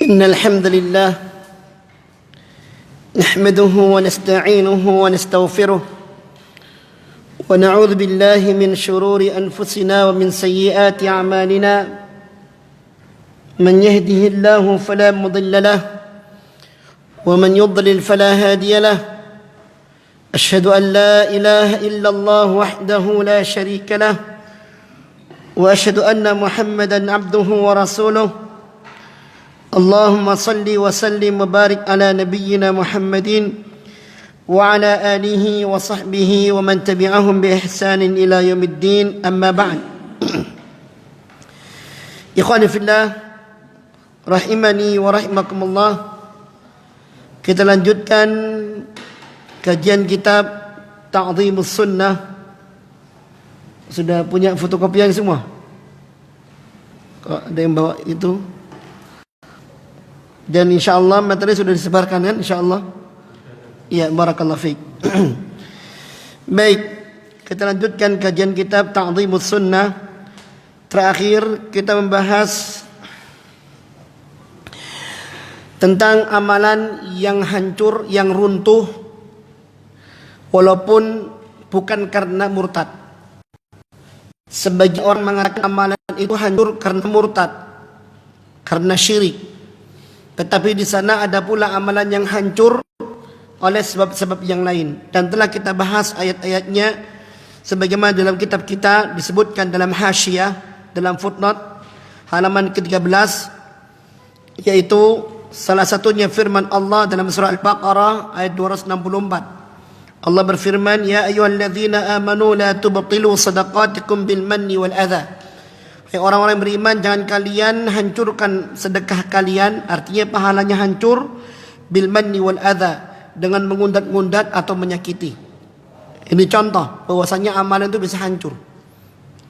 إن الحمد لله نحمده ونستعينه ونستغفره ونعوذ بالله من شرور أنفسنا ومن سيئات أعمالنا من يهده الله فلا مضل له ومن يضلل فلا هادي له أشهد أن لا إله إلا الله وحده لا شريك له وأشهد أن محمدا عبده ورسوله اللهم صل وسلم وبارك على نبينا محمد وعلى آله وصحبه ومن تبعهم بإحسان إلى يوم الدين أما بعد إخواني في الله rahimani wa rahimakumullah. Kita lanjutkan kajian kitab Ta'dhimus Sunnah. Sudah punya fotokopian semua? Kok ada yang bawa itu? Dan insyaallah materi sudah disebarkan kan insyaallah? Ya, barakallahu fiik. Baik, kita lanjutkan kajian kitab Ta'dhimus Sunnah. Terakhir kita membahas tentang amalan yang hancur, yang runtuh walaupun bukan karena murtad. Sebagian orang mengatakan amalan itu hancur karena murtad, karena syirik. Tetapi di sana ada pula amalan yang hancur oleh sebab-sebab yang lain. Dan telah kita bahas ayat-ayatnya sebagaimana dalam kitab kita disebutkan dalam hasyiah, dalam footnote halaman ke-13, yaitu salah satunya firman Allah dalam surah Al-Baqarah ayat 264. Allah berfirman, "Ya ayyuhalladzina amanu la tubtilu shadaqatikum bil manni wal adha." Hai orang-orang beriman, jangan kalian hancurkan sedekah kalian, artinya pahalanya hancur, bil manni wal adha, dengan mengundat-ngundat atau menyakiti. Ini contoh bahwasanya amalan itu bisa hancur.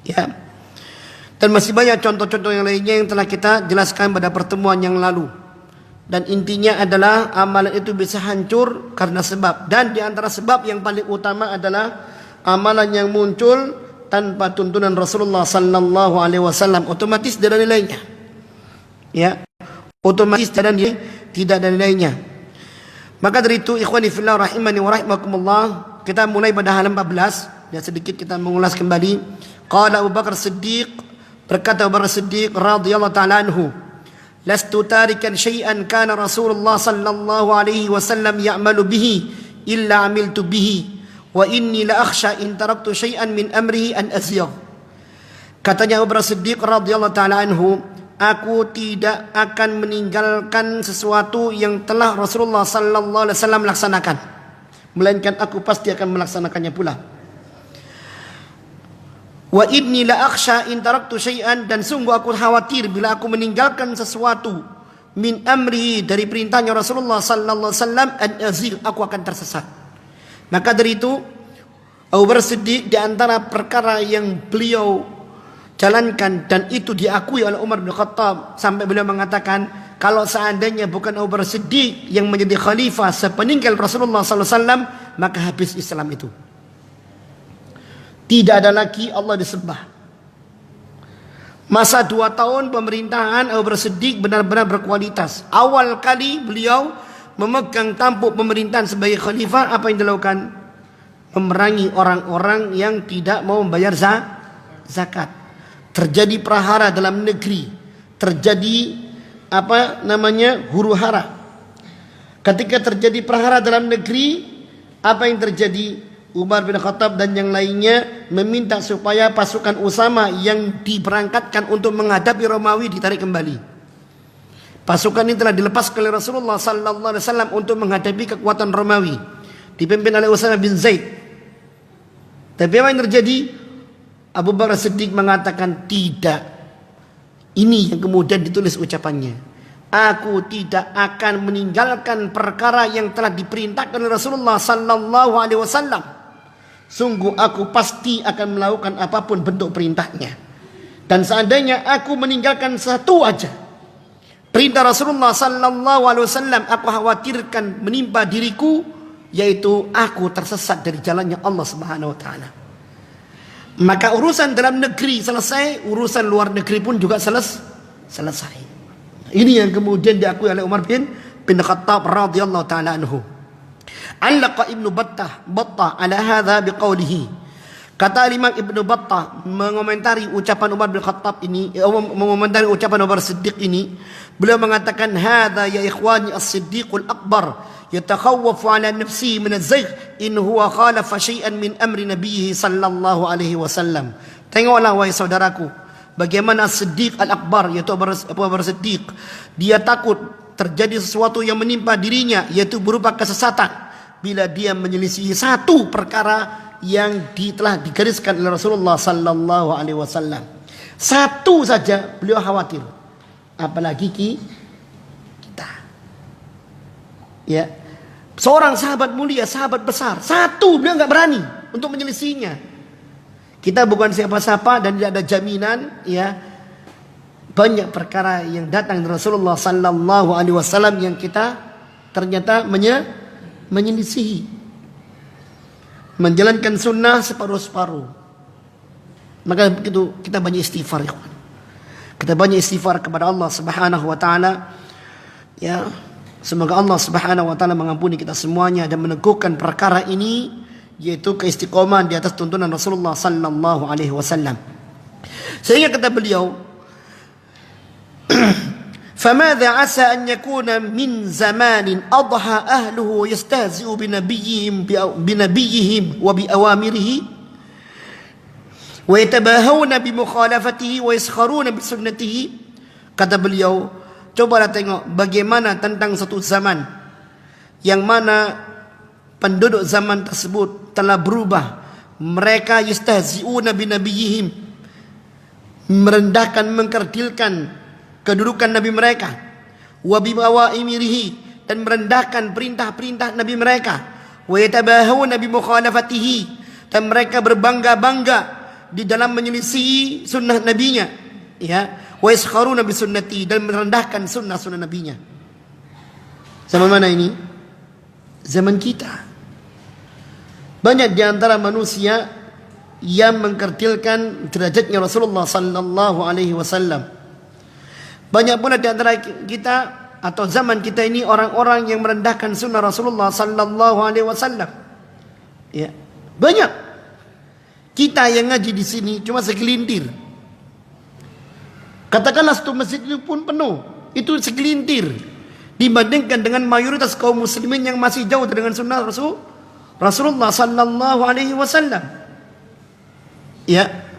Ya. Dan masih banyak contoh-contoh yang lainnya yang telah kita jelaskan pada pertemuan yang lalu. Dan intinya adalah amalan itu bisa hancur karena sebab. Dan di antara sebab yang paling utama adalah amalan yang muncul tanpa tuntunan Rasulullah sallallahu alaihi wasallam, otomatis tidak ada nilainya. Ya, otomatis tidak ada nilainya. Maka dari itu ikhwani fillah rahimani wa rahimakumullah, kita mulai pada halaman 14 dan sedikit kita mengulas kembali. Qala Abu Bakar Siddiq, berkata Abu Bakar Siddiq radhiyallahu taala anhu, "Lastu tarikan syai'an kana Rasulullah sallallahu alaihi wasallam ya'malu bihi illa 'amiltu bihi wa inni la akhsha in taraktu syai'an min amrihi an azyagh." Katanya Abu Bakar Siddiq radhiyallahu taala anhu, aku tidak akan meninggalkan sesuatu yang telah Rasulullah sallallahu alaihi wasallam laksanakan, melainkan aku pasti akan melaksanakannya pula. Wa inni la akhsha in taraktu syai'an, dan sungguh aku khawatir bila aku meninggalkan sesuatu min amri, dari perintahnya Rasulullah sallallahu alaihi wasallam, an azigh, aku akan tersesat. Maka dari itu Abu Bakar Siddiq, di antara perkara yang beliau jalankan dan itu diakui oleh Umar bin Khattab sampai beliau mengatakan, kalau seandainya bukan Abu Bakar Siddiq yang menjadi khalifah sepeninggal Rasulullah sallallahu alaihi wasallam, maka habis Islam itu. Tidak ada lagi Allah disembah. Masa 2 tahun pemerintahan Abu Bakar Siddiq benar-benar berkualitas. Awal kali beliau memegang tampuk pemerintahan sebagai khalifah, apa yang dilakukan? Memerangi orang-orang yang tidak mau membayar zakat. Terjadi prahara dalam negeri. Terjadi huru hara. Ketika terjadi prahara dalam negeri, apa yang terjadi? Umar bin Khattab dan yang lainnya meminta supaya pasukan Usama yang diberangkatkan untuk menghadapi Romawi ditarik kembali. Pasukan ini telah dilepas oleh Rasulullah sallallahu alaihi wasallam untuk menghadapi kekuatan Romawi, dipimpin oleh Usama bin Zaid. Tapi apa yang terjadi? Abu Bakar Siddiq mengatakan tidak. Ini yang kemudian ditulis ucapannya. Aku tidak akan meninggalkan perkara yang telah diperintahkan oleh Rasulullah sallallahu alaihi wasallam. Sungguh aku pasti akan melakukan apapun bentuk perintahnya. Dan seandainya aku meninggalkan satu aja perintah Rasulullah sallallahu alaihi wasallam, aku khawatirkan menimpa diriku, yaitu aku tersesat dari jalannya Allah Subhanahu wa taala. Maka urusan dalam negeri selesai, urusan luar negeri pun juga selesai. Ini yang kemudian diakui oleh Umar bin Khattab radhiyallahu taala anhu. Allaqa Ibnu Battah ala hadza biqaulihi. Kata Imam Ibnu Battah mengomentari ucapan Umar bin Khattab ini, mengomentari ucapan Umar Siddiq ini, beliau mengatakan hadza ya ikhwani as-siddiqul akbar yatakhawwafu ala nafsi min az-zayg in huwa khalafa syai'an min amri nabiyhi sallallahu alaihi wasallam. Tengoklah wahai saudaraku, bagaimana Siddiq al-Akbar, yaitu Abu Bakar Siddiq, dia takut terjadi sesuatu yang menimpa dirinya, yaitu berupa kesesatan bila dia menyelisihi satu perkara yang telah digariskan oleh Rasulullah sallallahu alaihi wasallam. Satu saja beliau khawatir, apalagi kita. Ya. Seorang sahabat mulia, sahabat besar, satu beliau enggak berani untuk menyelisihinya. Kita bukan siapa-siapa dan tidak ada jaminan, ya. Banyak perkara yang datang dari Rasulullah sallallahu alaihi wasallam yang kita ternyata menyelisihi. Menjalankan sunnah separuh-separuh. Maka begitu kita banyak istighfar, ikhwan. Kita banyak istighfar kepada Allah Subhanahu wa taala. Ya, semoga Allah Subhanahu wa taala mengampuni kita semuanya dan meneguhkan perkara ini, yaitu keistiqomahan di atas tuntunan Rasulullah sallallahu alaihi wasallam. Sehingga kata beliau, فماذا عسى أن يكون من زمان أضحى أهله يستهزئ بنبيهم وبأوامره ويتباهون بمخالفته ويسخرون بسنته. Kata beliau, cobalah tengok bagaimana tentang satu zaman yang mana penduduk zaman tersebut telah berubah. Mereka yastahzi'una binabiyihim, merendahkan, mengkerdilkan kedudukan Nabi mereka, wa bimawaimirihi, dan merendahkan perintah-perintah Nabi mereka, wa yatabahuna bi mukhalafatihi, dan mereka berbangga-bangga di dalam menyelisih sunnah nabinya, ya, wa yaskharuna bi sunnati, dan merendahkan sunnah-sunnah nabinya. Zaman mana ini? Zaman kita. Banyak di antara manusia yang mengkerdilkan derajatnya Rasulullah sallallahu alaihi wasallam. Banyak pula di antara kita atau zaman kita ini orang-orang yang merendahkan sunnah Rasulullah sallallahu alaihi wasallam. Ya, banyak. Kita yang ngaji di sini cuma segelintir. Katakanlah satu masjid itu pun penuh, itu segelintir dibandingkan dengan mayoritas kaum muslimin yang masih jauh dengan sunnah Rasulullah sallallahu alaihi wasallam. Ya.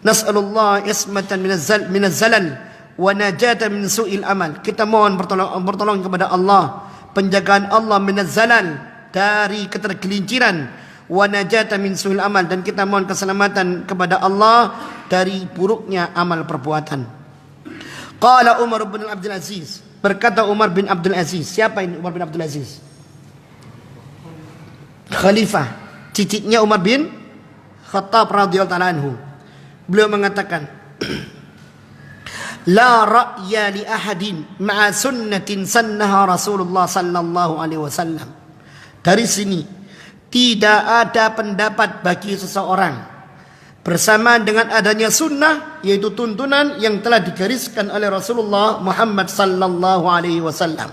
Nas'alullah ismatan minaz zalal wa najatan min su'il amal. Kita mohon bertolong kepada Allah, penjagaan Allah minaz zalal, dari ketergelinciran, wa najatan min su'il amal, dan kita mohon keselamatan kepada Allah dari buruknya amal perbuatan. Qala Umar bin Abdul Aziz, berkata Umar bin Abdul Aziz. Siapa ini Umar bin Abdul Aziz? Khalifah, cicitnya Umar bin Khattab radhiyallahu ta'ala anhu. Beliau mengatakan, la ra'ya li ahadin ma'a sunnatin sannaha Rasulullah sallallahu alaihi wasallam. Dari sini tidak ada pendapat bagi seseorang bersamaan dengan adanya sunnah, yaitu tuntunan yang telah digariskan oleh Rasulullah Muhammad sallallahu alaihi wasallam.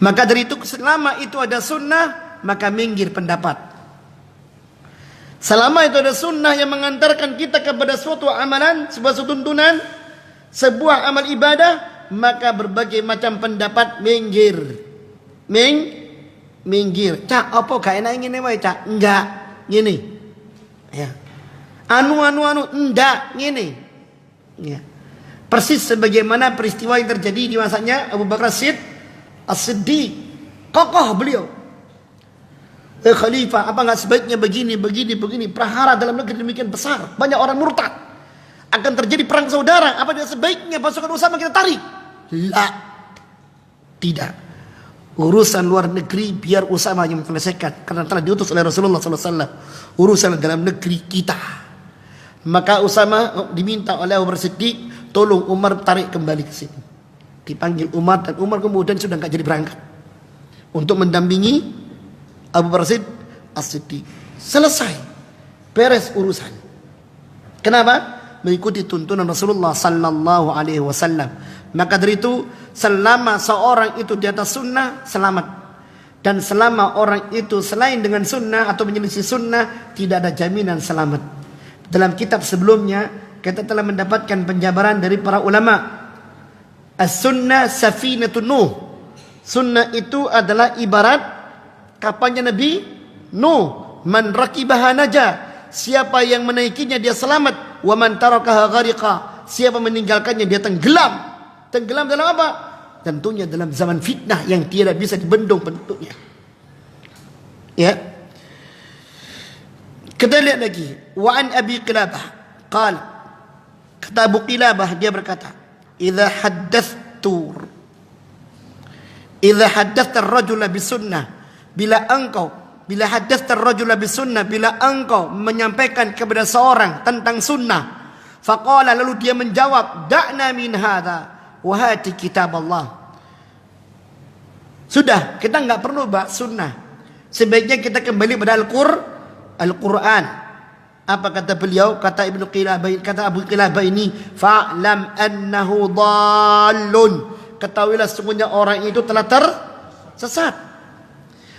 Maka dari itu, selama itu ada sunnah, maka minggir pendapat. Selama itu ada sunnah yang mengantarkan kita kepada suatu amalan, sebuah tuntunan, sebuah amal ibadah, maka berbagai macam pendapat minggir. Minggir. Cak, apa gak enak ngene wae, Cak? Enggak, ngene. Ya. Anu, enggak, ngene. Ya. Persis sebagaimana peristiwa yang terjadi di masanya Abu Bakar As-Siddiq. Kokoh beliau. Khalifah, apa enggak sebaiknya begini. Prahara dalam negeri demikian besar, banyak orang murtad, akan terjadi perang saudara. Apa tidak sebaiknya pasukan Usama kita tarik? La, tidak. Urusan luar negeri biar Usama yang menyelesaikan, karena telah diutus oleh Rasulullah SAW. Urusan dalam negeri kita. Maka Usama diminta oleh Abu Bakar Siddiq, tolong Umar tarik kembali ke sini. Dipanggil Umar, dan Umar kemudian sudah enggak jadi berangkat untuk mendampingi Abu Bakar As-Siddiq. Selesai, beres urusan. Kenapa? Mengikuti tuntunan Rasulullah sallallahu alaihi wasallam. Maka dari itu, selama seorang itu di atas sunnah, selamat. Dan selama orang itu selain dengan sunnah atau menyelisih sunnah, tidak ada jaminan selamat. Dalam kitab sebelumnya, kita telah mendapatkan penjabaran dari para ulama. As-sunnah safinatun Nuh. Sunnah itu adalah ibarat kapalnya Nabi Nuh. Man rakibaha naja. Siapa yang menaikinya dia selamat. Wa man tarakaha ghariqa. Siapa meninggalkannya dia tenggelam. Tenggelam dalam apa? Tentunya dalam zaman fitnah yang tidak bisa dibendung bentuknya. Ya. Kita lihat lagi. Wa an Abi Qilabah qala, kata Abu Qilabah, dia berkata, idza haddathta ar-rajula bisunnah, bila haddathta ar-rajula bisunnah, bila engkau menyampaikan kepada seorang tentang sunnah, faqala, lalu dia menjawab, da'na min hadza wa hati kitab Allah. Sudah, kita enggak perlu bahas sunnah. Sebaiknya kita kembali pada Al-Quran. Apa kata beliau? Kata Abu Qilabah ini, fa'lam annahu dhallun. Ketahuilah sesungguhnya orang itu telah tersesat.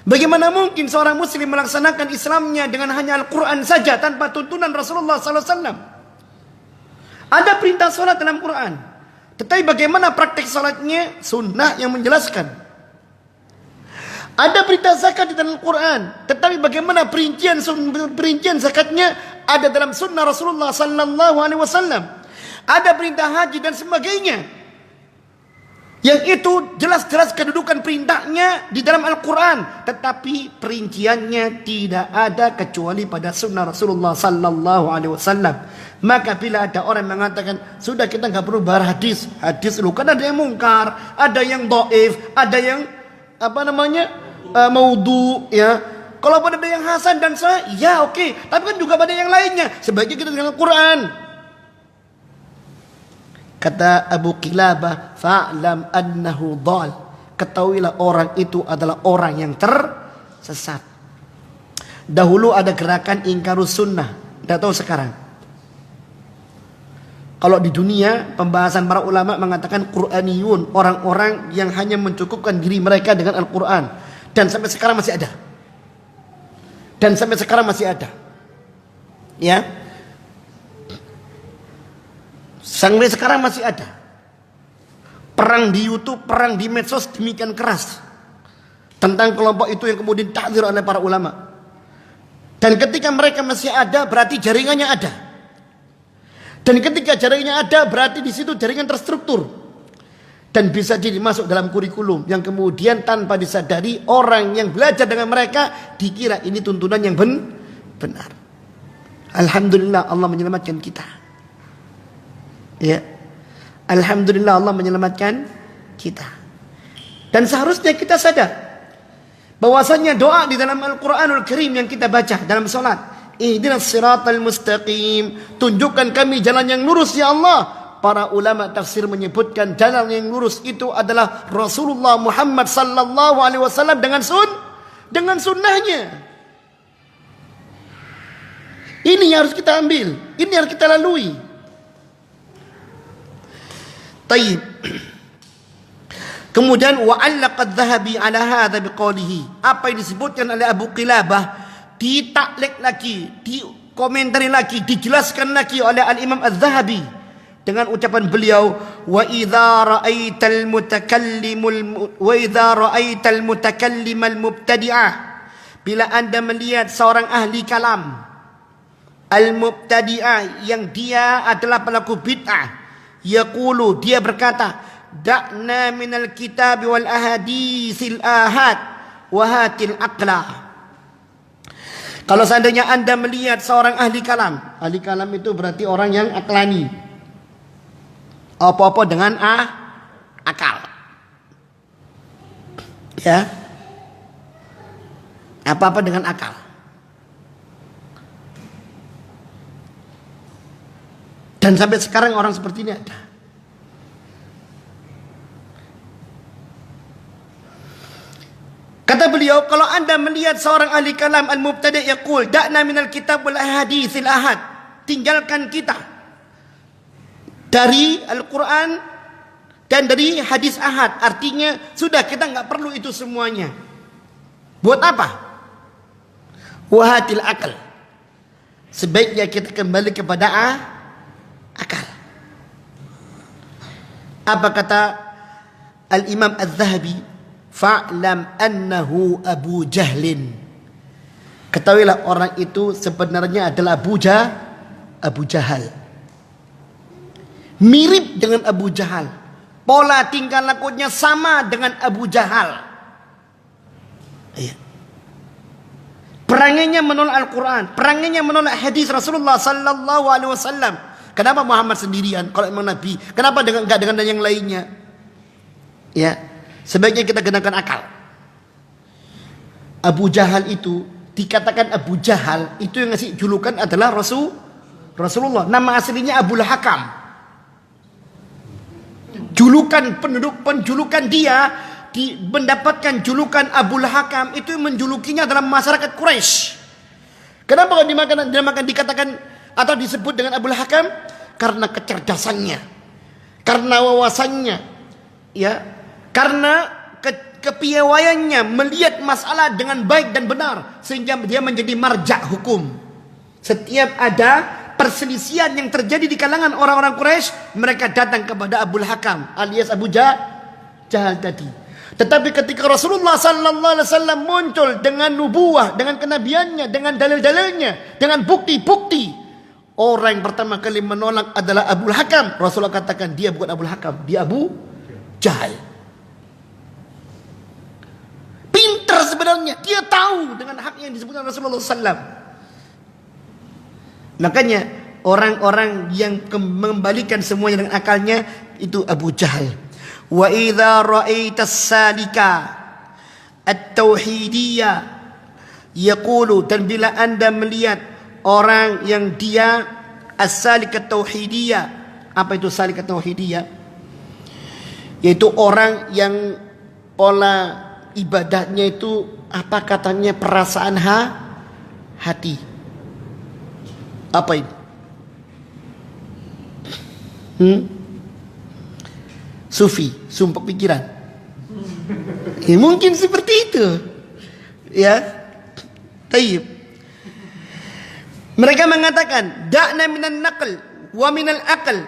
Bagaimana mungkin seorang muslim melaksanakan Islamnya dengan hanya Al-Quran saja tanpa tuntunan Rasulullah SAW? Ada perintah salat dalam Quran, tetapi bagaimana praktek salatnya? Sunnah yang menjelaskan. Ada perintah zakat di dalam Quran, tetapi bagaimana perincian zakatnya? Ada dalam sunnah Rasulullah sallallahu alaihi wasallam. Ada perintah haji dan sebagainya, yang itu jelas-jelas kedudukan perintahnya di dalam Al-Quran, tetapi perinciannya tidak ada kecuali pada sunnah Rasulullah sallallahu alaihi wasallam. Maka bila ada orang mengatakan, sudah kita nggak perlu bahas hadis lu, kan ada yang mungkar, ada yang dhaif, ada yang maudhu, ya. Kalau ada yang hasan dan sahih, ya oke. Tapi kan juga ada yang lainnya. Sebaiknya kita dengan Al-Quran. Kata Abu Qilabah, fa'lam annahu dhal. Ketahuilah orang itu adalah orang yang tersesat. Dahulu ada gerakan ingkarus sunnah. Tidak tahu sekarang. Kalau di dunia, pembahasan para ulama mengatakan Quraniyun, orang-orang yang hanya mencukupkan diri mereka dengan Al-Quran. Dan sampai sekarang masih ada. Ya. Sampai sekarang masih ada. Perang di YouTube, perang di medsos demikian keras tentang kelompok itu yang kemudian takzir oleh para ulama. Dan ketika mereka masih ada, berarti jaringannya ada. Dan ketika jaringannya ada, berarti di situ jaringan terstruktur dan bisa dimasuk dalam kurikulum yang kemudian tanpa disadari orang yang belajar dengan mereka dikira ini tuntunan yang benar. Alhamdulillah Allah menyelamatkan kita. Ya, alhamdulillah Allah menyelamatkan kita. Dan seharusnya kita sadar bahwasanya doa di dalam Al-Quranul Karim yang kita baca dalam salat, ihdinas siratal mustaqim, tunjukkan kami jalan yang lurus ya Allah. Para ulama tafsir menyebutkan jalan yang lurus itu adalah Rasulullah Muhammad sallallahu alaihi wasallam dengan sunnahnya. Ini yang harus kita ambil, ini yang harus kita lalui. Tayyib. Kemudian wa'allaqa adz-Dzahabi 'ala hadza biqaulihi. Apa yang disebutkan oleh Abu Qilabah ditaklek lagi, dikomentari lagi, dijelaskan lagi oleh Al-Imam Az-Zahabi dengan ucapan beliau, wa idza ra'aital mutakallimal mubtadi'ah, bila Anda melihat seorang ahli kalam al-mubtadi'ah yang dia adalah pelaku bid'ah, yaqulu, dia berkata, da'na minal kitab wal ahaditsil ahad wa hatil aqla. Kalau seandainya Anda melihat seorang ahli kalam itu berarti orang yang aklani, apa-apa dengan akal, ya, apa-apa dengan akal. Dan sampai sekarang orang seperti ini ada. Kata beliau, kalau Anda melihat seorang ahli kalam al-mubtadi' yaqul da'na minal kitab wal ahaditsil ahad, tinggalkan kita dari Al-Quran dan dari hadis ahad. Artinya sudah, kita nggak perlu itu semuanya. Buat apa? Wahatil akal. Sebaiknya kita kembali kepada akal. Apa kata Al-Imam Az-Zahabi? Fa'lam annahu Abu Jahlin. Ketahuilah orang itu sebenarnya adalah Abu Jahal. Mirip dengan Abu Jahal. Pola tingkah lakunya sama dengan Abu Jahal. Iya. Perangannya menolak Al-Quran, perangannya menolak hadis Rasulullah sallallahu alaihi wasallam. Kenapa Muhammad sendirian kalau memang Nabi? Kenapa enggak dengan yang lainnya? Ya, sebaiknya kita gunakan akal. Abu Jahal itu dikatakan Abu Jahal, itu yang ngasih julukan adalah Rasulullah. Nama aslinya Abul Hakam. Penjulukan dia mendapatkan julukan Abul Hakam itu menjulukinya dalam masyarakat Quraisy. Kenapa dinamakan dikatakan atau disebut dengan Abul Hakam? Karena kecerdasannya, karena wawasannya, ya, karena kepiawaiannya melihat masalah dengan baik dan benar, sehingga dia menjadi marja hukum. Setiap ada perselisihan yang terjadi di kalangan orang-orang Quraisy, mereka datang kepada Abul Hakam alias Abu Jahal tadi. Tetapi ketika Rasulullah sallallahu alaihi wasallam muncul dengan nubuwah, dengan kenabiannya, dengan dalil-dalilnya, dengan bukti-bukti, orang yang pertama kali menolak adalah Abul Hakam. Rasulullah katakan dia bukan Abul Hakam, dia Abu Jahal. Pintar sebenarnya, dia tahu dengan hak yang disebutkan Rasulullah sallallahu. Makanya orang-orang yang membalikan semuanya dengan akalnya itu Abu Jahal. Wa idza ra'aita as-salika at-tauhidiyya yaqulu, dan bila Anda melihat orang yang dia as-salik at-tauhidiyya. Apa itu salik at-tauhidiyya? Yaitu orang yang pola ibadahnya itu apa katanya perasaan hati. Apa itu? Sufi, sumpah pikiran. Ya, mungkin seperti itu. Ya. Tayyib. Mereka mengatakan, da'na minan naql wa minal aql.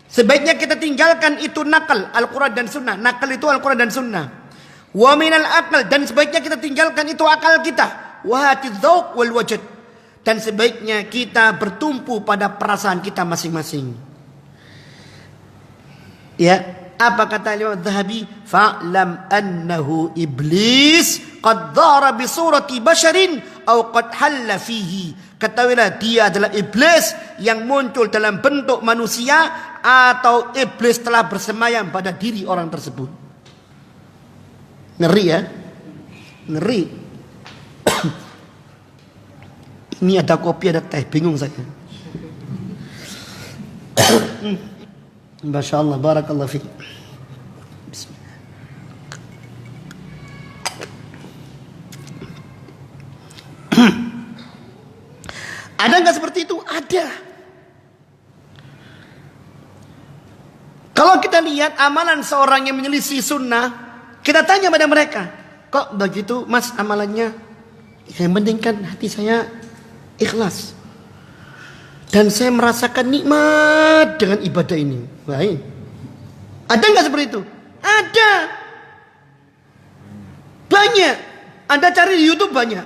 Sebaiknya kita tinggalkan itu nakal, Al-Quran dan Sunnah. Nakal itu Al-Quran dan Sunnah. Wa minal aql, dan sebaiknya kita tinggalkan itu akal kita. Wa hati dzauq wal wajad. Dan sebaiknya kita bertumpu pada perasaan kita masing-masing. Ya, apa kata Imam Az-Zahabi? Fa'lam annahu iblis qad dhara bi surati basharin aw qad halla fihi. Ketahuilah dia adalah iblis yang muncul dalam bentuk manusia atau iblis telah bersemayam pada diri orang tersebut. Ngeri ya? Ngeri. Ini ada kopi, ada teh, bingung saya. Masya Allah, barakallah fiik. Bismillah. Ada nggak seperti itu? Ada. Kalau kita lihat amalan seorang yang menyelisih sunnah, kita tanya pada mereka, kok begitu mas amalannya? Yang penting kan hati saya ikhlas. Dan saya merasakan nikmat dengan ibadah ini. Baik. Ada nggak seperti itu? Ada. Banyak. Anda cari di YouTube banyak.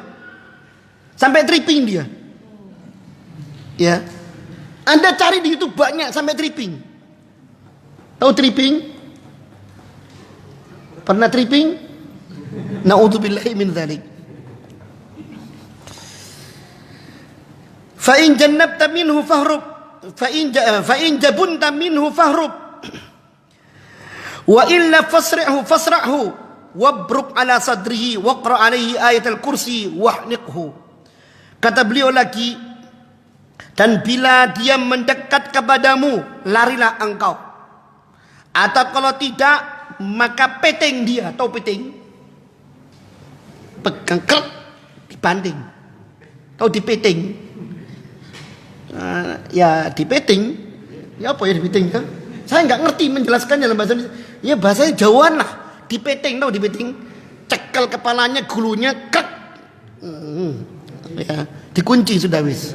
Sampai tripping dia. Ya. Anda cari di YouTube banyak sampai tripping. Tahu tripping? Pernah tripping? Na'udzubillahi min dzalik. Fa in jannabta minhu fahrub fa in jabunta minhu fahrub wa illa fasra'hu wabruk ala sadrihi waqra alaihi ayatul kursi wahniqhu. Kata beliau lagi, dan bila dia mendekat kepadamu, larilah engkau. Atau kalau tidak, maka peting dia. Tahu peting? Pegang krek, dibanding. Tahu dipeting? Ya dipeting. Ya apa ya dipeting kan? Saya nggak ngerti menjelaskannya dalam bahasa Indonesia. Ya bahasanya Jawaan lah. Dipeting, tahu dipeting? Cekel kepalanya, gulunya, kek. Ya, dikunci sudah wis.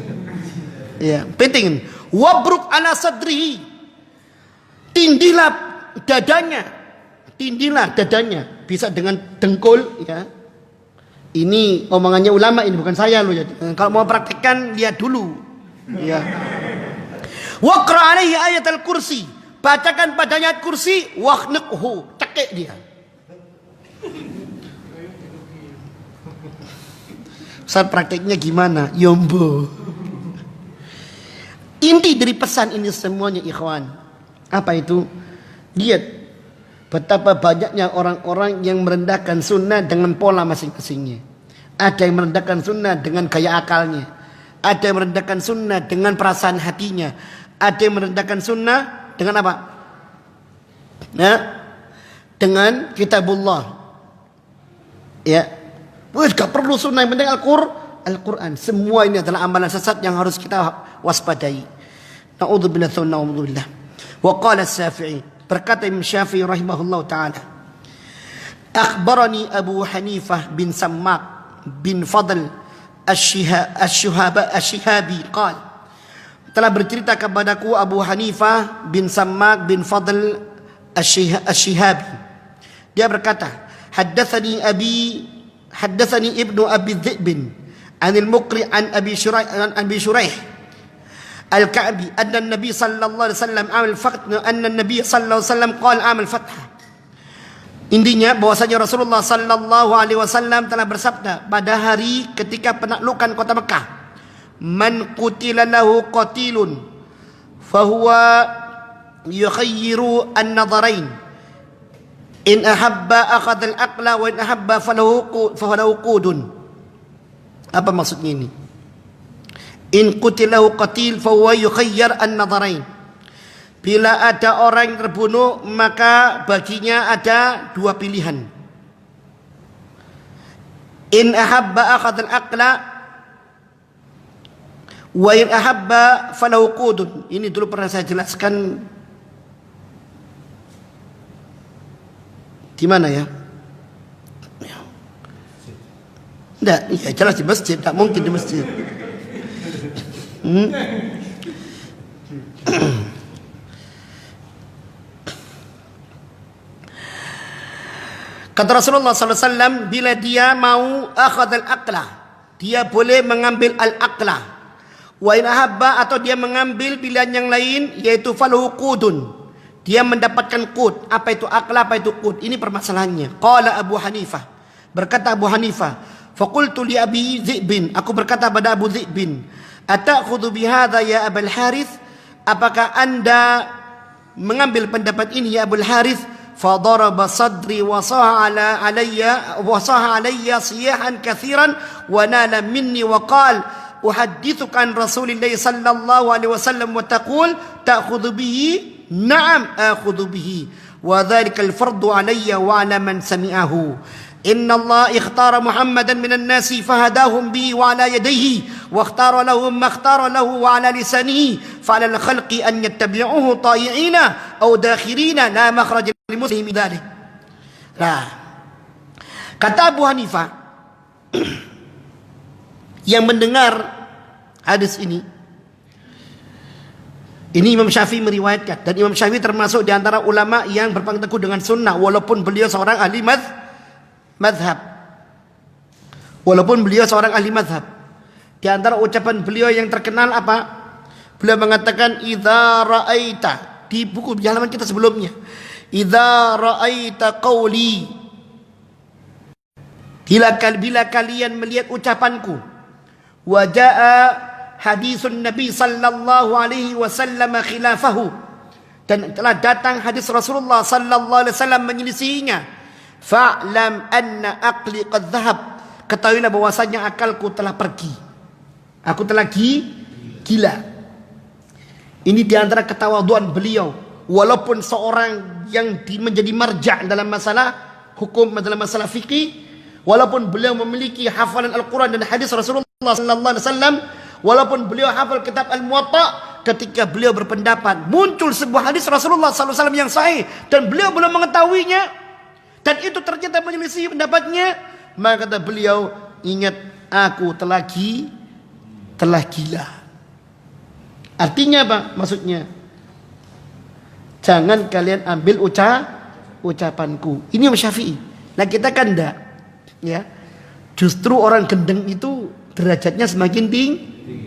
Ya, peting. Wabruk ala sadrihi. Tindihlah dadanya. Tindilah dadanya. Bisa dengan dengkul, ya. Ini omongannya ulama, ini bukan saya loh. Kalau mau praktekkan lihat dulu. Ya. Waqra alaihi ayat al-kursi. Bacakan padanya ayat kursi, wahniqhu, cekik dia. Ustaz prakteknya gimana? Yombo. Inti dari pesan ini semuanya ikhwan. Apa itu? Lihat betapa banyaknya orang-orang yang merendahkan sunnah dengan pola masing-masingnya. Ada yang merendahkan sunnah dengan gaya akalnya. Ada yang merendahkan sunnah dengan perasaan hatinya. Ada yang merendahkan sunnah dengan apa? Ya, dengan kitabullah. Ya, wes gak perlu sunnah, yang penting Al-Quran. Semua ini adalah amalan sesat yang harus kita waspadai. Na'udzubillah wa na'udzubillah. Wa qala Syafi'i, berkata Imam Syafi'i rahimahullah ta'ala, akhbarani Abu Hanifah bin Sammak bin Fadl Asy-Syihabi qala, telah bercerita kepadaku Abu Hanifah bin Sammak bin Fadl Asy-Syihabi. Dia berkata, haddatsani ibnu Abi Dhi'bin anil Muqri an Abi Shuraih al-Ka'bi anna Nabi sallallahu alaihi wasallam amal fath anna Nabi sallallahu alaihi wasallam qala amal fath. Intinya bahwasanya Rasulullah sallallahu alaihi wasallam telah bersabda pada hari ketika penaklukan kota Mekah, man qutila lahu qatilun fahuwa yukhayyiru an-nadharain in ahabba akhadha al-aqla wa in ahabba falahu qudun. Apa maksudnya ini? In qutilahu qatil fahuwa yukhayyar an-nadharain. Bila ada orang yang terbunuh, maka baginya ada dua pilihan. In ahabba akhadha al-aqla wa in ahabba falahu qudun. Ini dulu pernah saya jelaskan di mana ya? Enggak, ya jelas di masjid, tak mungkin di masjid. Kata Rasulullah SAW, bila dia mau akhad al-aqlah, dia boleh mengambil al-aqlah. Wa in ahabba, atau dia mengambil pilihan yang lain, yaitu falahu qudun. Dia mendapatkan qud. Apa itu aqlah, apa itu qud? Ini permasalahannya. Qala Abu Hanifah, berkata Abu Hanifah, faqultu li Abi Dhi'bin, aku berkata pada Abu Dhi'bin, atakhudhu bihadha ya Abul Harith, apakah anda mengambil pendapat ini ya Abul Harith? Fadaraba sadri wa saha alayya siyahan kathiran wa nala minni wa qala uhaddithuka an Rasulillahi sallallahu alaihi wasallam wa taqul ta'khudhu bihi. Na'am akhudhu bihi wa dhalika al-fardu alayya wa ala man sami'ahu. Inna Allah ikhtara Muhammadan minan nasi fahadahum bihi wa ala yadayhi wa ikhtara lahum ma ikhtara lahu wa ala lisanihi fa ala al-khalqi an yattabi'uhu ta'i'ina aw dakhirina la makhraj limuslim dhalik. Nah, kata Abu Hanifah yang mendengar hadis ini Imam Syafi'i meriwayatkan, dan Imam Syafi'i termasuk di antara ulama yang berpegang teguh dengan sunnah walaupun beliau seorang ahli madhab. Walaupun beliau seorang ahli madhab. Di antara ucapan beliau yang terkenal apa? Beliau mengatakan idza ra'aita, di buku di halaman kita sebelumnya, idza ra'aita qauli, bila kalian melihat ucapanku, wa jaa hadisun Nabi sallallahu alaihi wasallam khilafahu, dan telah datang hadis Rasulullah sallallahu alaihi wasallam menyelisihinya, fa'lam anna aqli qad dhahab, ketahuilah bahwasanya akalku telah pergi, aku telah gila. Ini diantara ketawaduan beliau, walaupun seorang yang menjadi marja' dalam masalah hukum, dalam masalah fikih, walaupun beliau memiliki hafalan Al-Quran dan hadis Rasulullah sallallahu alaihi wasallam, walaupun beliau hafal kitab Al-Muwatta, ketika beliau berpendapat muncul sebuah hadis Rasulullah SAW yang sahih dan beliau belum mengetahuinya dan itu ternyata menyelisih pendapatnya, maka kata beliau, ingat aku telah gila. Artinya apa? Maksudnya jangan kalian ambil ucapanku. Ini Imam Syafi'i. Nah kita kan enggak, ya. Justru orang gendeng itu derajatnya semakin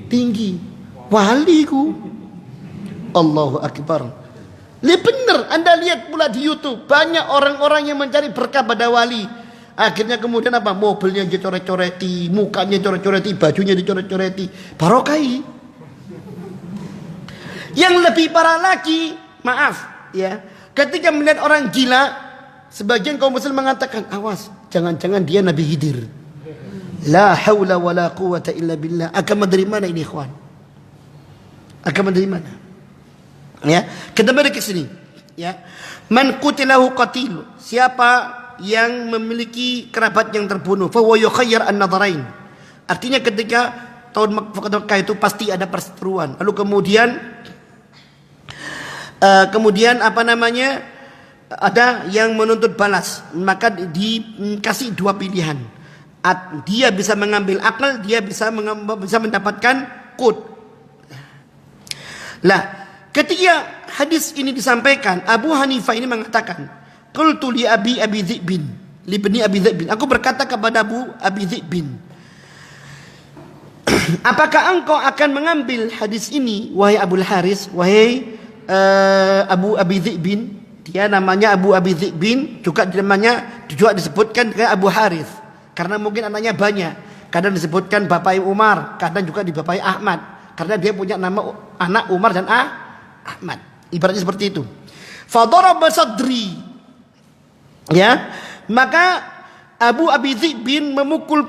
tinggi. Waliku. Allahu Akbar. Benar, Anda lihat pula di YouTube banyak orang-orang yang mencari berkah pada wali. Akhirnya kemudian apa? Mobilnya dicoret-coreti, mukanya dicoret-coreti, bajunya dicoret-coreti. Barokai. Yang lebih parah lagi, maaf ya, ketika melihat orang gila, sebagian kaum muslim mengatakan, awas, jangan-jangan dia Nabi Khidir. La haula wala quwata illa billah. Agama dari mana ini, ikhwan? Agama dari mana? Ya, kita balik ke sini. Ya, man qutilahu qatil. Siapa yang memiliki kerabat yang terbunuh, fa huwa yukhayyar an-nadharain. Artinya ketika tahun Mekah itu pasti ada perseteruan. Lalu kemudian apa namanya? Ada yang menuntut balas, maka dikasih dua pilihan. Dia bisa mengambil akal, dia bisa mendapatkan qut. Lah, ketika hadis ini disampaikan, Abu Hanifah ini mengatakan, qultu li Abi Dhi'bin, li bani Abi Dhi'bin. Aku berkata kepada Abu Abi Dhi'bin, apakah engkau akan mengambil hadis ini, wahai Abul Haris, wahai Abu Abi Dhi'bin? Dia namanya Abu Abi Dhi'bin, juga disebutkan dengan Abu Haris, karena mungkin anaknya banyak. Kadang disebutkan Bapak Umar, kadang juga di Bapak Ahmad, karena dia punya nama anak Umar dan Ahmad. Ibaratnya seperti itu. Fadaraba sadri. Ya, maka Abu Abi Dhi'bin memukul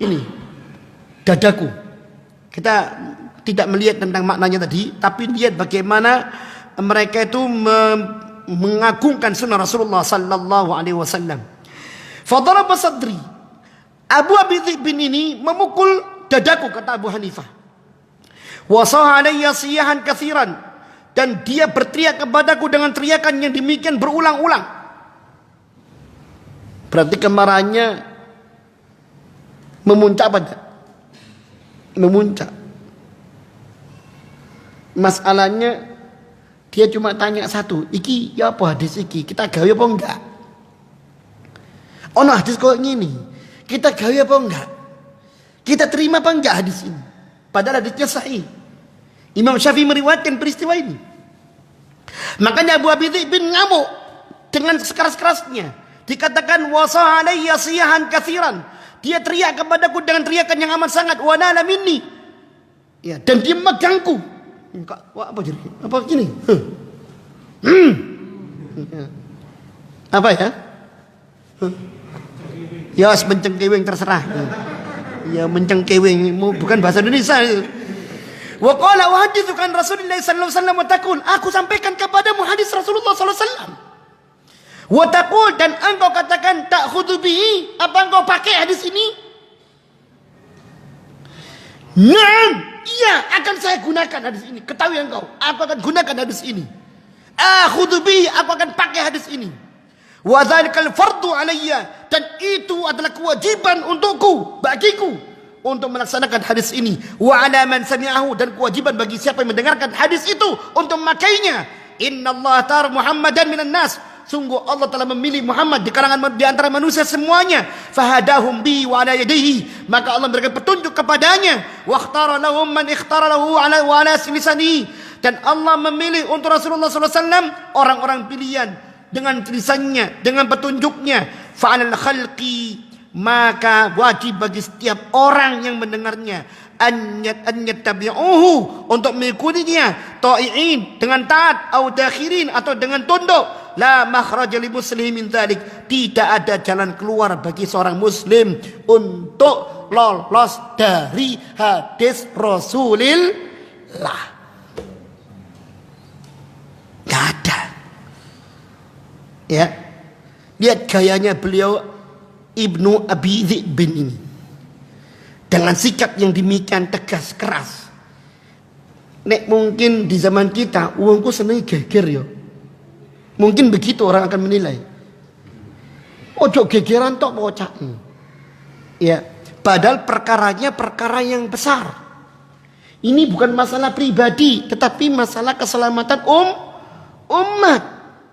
ini dadaku. Kita tidak melihat tentang maknanya tadi, tapi lihat bagaimana mereka itu mengagungkan sunnah Rasulullah sallallahu alaihi wasallam. Fadaraba sadri. Abu Abi Dhi'bin ini memukul dadaku, kata Abu Hanifah. Wasah alayya siyahan katsiran, dan dia berteriak kepadaku dengan teriakan yang demikian berulang-ulang. Berarti kemarahannya memuncak apa tidak? Memuncak. Masalahnya dia cuma tanya satu, iki ya apa hadis iki? Kita gawe apa enggak? Ono hadis kok ngene. Kita gawe apa enggak? Kita terima apa enggak hadis ini? Padahal hadisnya sahih. Imam Syafi'i meriwayatkan peristiwa ini. Makanya Abu Abi Dhi'bin ngamuk dengan sekeras-kerasnya. Dikatakan wasa alayya siyahan katsiran. Dia teriak kepadaku dengan teriakan yang amat sangat, wa nala minni. Ya, dan dia megangku. Apa jadi? Apa gini? Apa ya? Ya, mencengkewing terserah. Ya, mencengkewing, bukan bahasa Indonesia. Wa qala wa hadithukan Rasulullah sallallahu alaihi wasallam wa taqul, aku sampaikan kepadamu hadis Rasulullah sallallahu alaihi wasallam. Wa taqul, dan engkau katakan ta'khudhu bihi, apa engkau pakai hadis ini? Naam, iya, akan saya gunakan hadis ini. Ketahui engkau, aku akan gunakan hadis ini. Akhudhu bihi, aku akan pakai hadis ini. Wa dzalikal fardu alayya, dan itu adalah kewajiban untukku, bagiku, untuk melaksanakan hadis ini. Wa ala man sami'ahu, dan kewajiban bagi siapa yang mendengarkan hadis itu untuk memakainya. Innallaha tar Muhammadan minan nas, sungguh Allah telah memilih Muhammad di antara manusia semuanya. Fahadahum bi wa ala yadihi, maka Allah memberikan petunjuk kepadanya. Wa ikhtara lahum man ikhtara lahu ala wa ala lisani, dan Allah memilih untuk Rasulullah SAW orang-orang pilihan dengan lisannya, dengan petunjuknya. Fa'alal khalqi, maka wajib bagi setiap orang yang mendengarnya an yattabi'uhu, untuk mengikutinya, ta'i'in, dengan taat, au dakhirin, atau dengan tunduk. La makhraja li muslimin dzalik, tidak ada jalan keluar bagi seorang muslim untuk lolos dari hadis Rasulullah. Gak ada. Ya, lihat gayanya beliau Ibnu Abi Dhi'bin ini, dengan sikap yang demikian tegas keras. Nek mungkin di zaman kita uangku seneng geger ya. Mungkin begitu orang akan menilai. Ojo gegeran tok bocah. Ya, padahal perkaranya perkara yang besar. Ini bukan masalah pribadi, tetapi masalah keselamatan umat.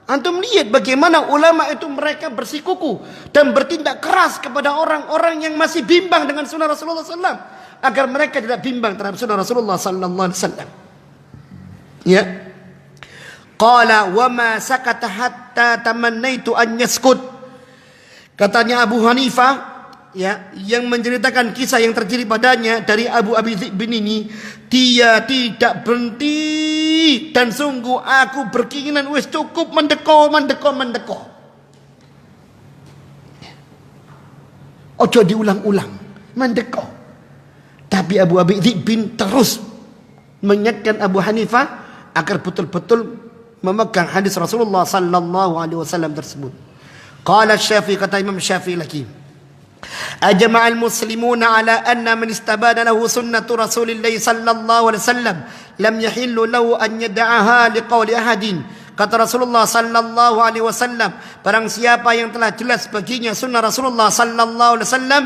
Antum lihat bagaimana ulama itu mereka bersikuku dan bertindak keras kepada orang-orang yang masih bimbang dengan sunnah Rasulullah SAW, agar mereka tidak bimbang terhadap sunnah Rasulullah SAW. Ya. Qala wa ma sakata hatta tamannaitu an yaskut. Katanya Abu Hanifah, ya, yang menceritakan kisah yang terjadi padanya dari Abu Abi Dhi'bin ini, dia tidak berhenti dan sungguh aku berkeinginan wis cukup mendeko. Ojo diulang-ulang, mendeko. Tapi Abu Abi Dhi'bin terus mengingatkan Abu Hanifah agar betul-betul memegang hadis Rasulullah sallallahu alaihi wasallam tersebut. Qala Syafi'i, kata Imam Syafi'i lagi, ajma'al muslimuna ala anna man istabana lahu sunnatu Rasulillah sallallahu alaihi wasallam lam yahillu lahu an yad'aha liqauli ahadin. Kata Rasulullah sallallahu alaihi wasallam, barang siapa yang telah jelas baginya sunnah Rasulullah sallallahu alaihi wasallam,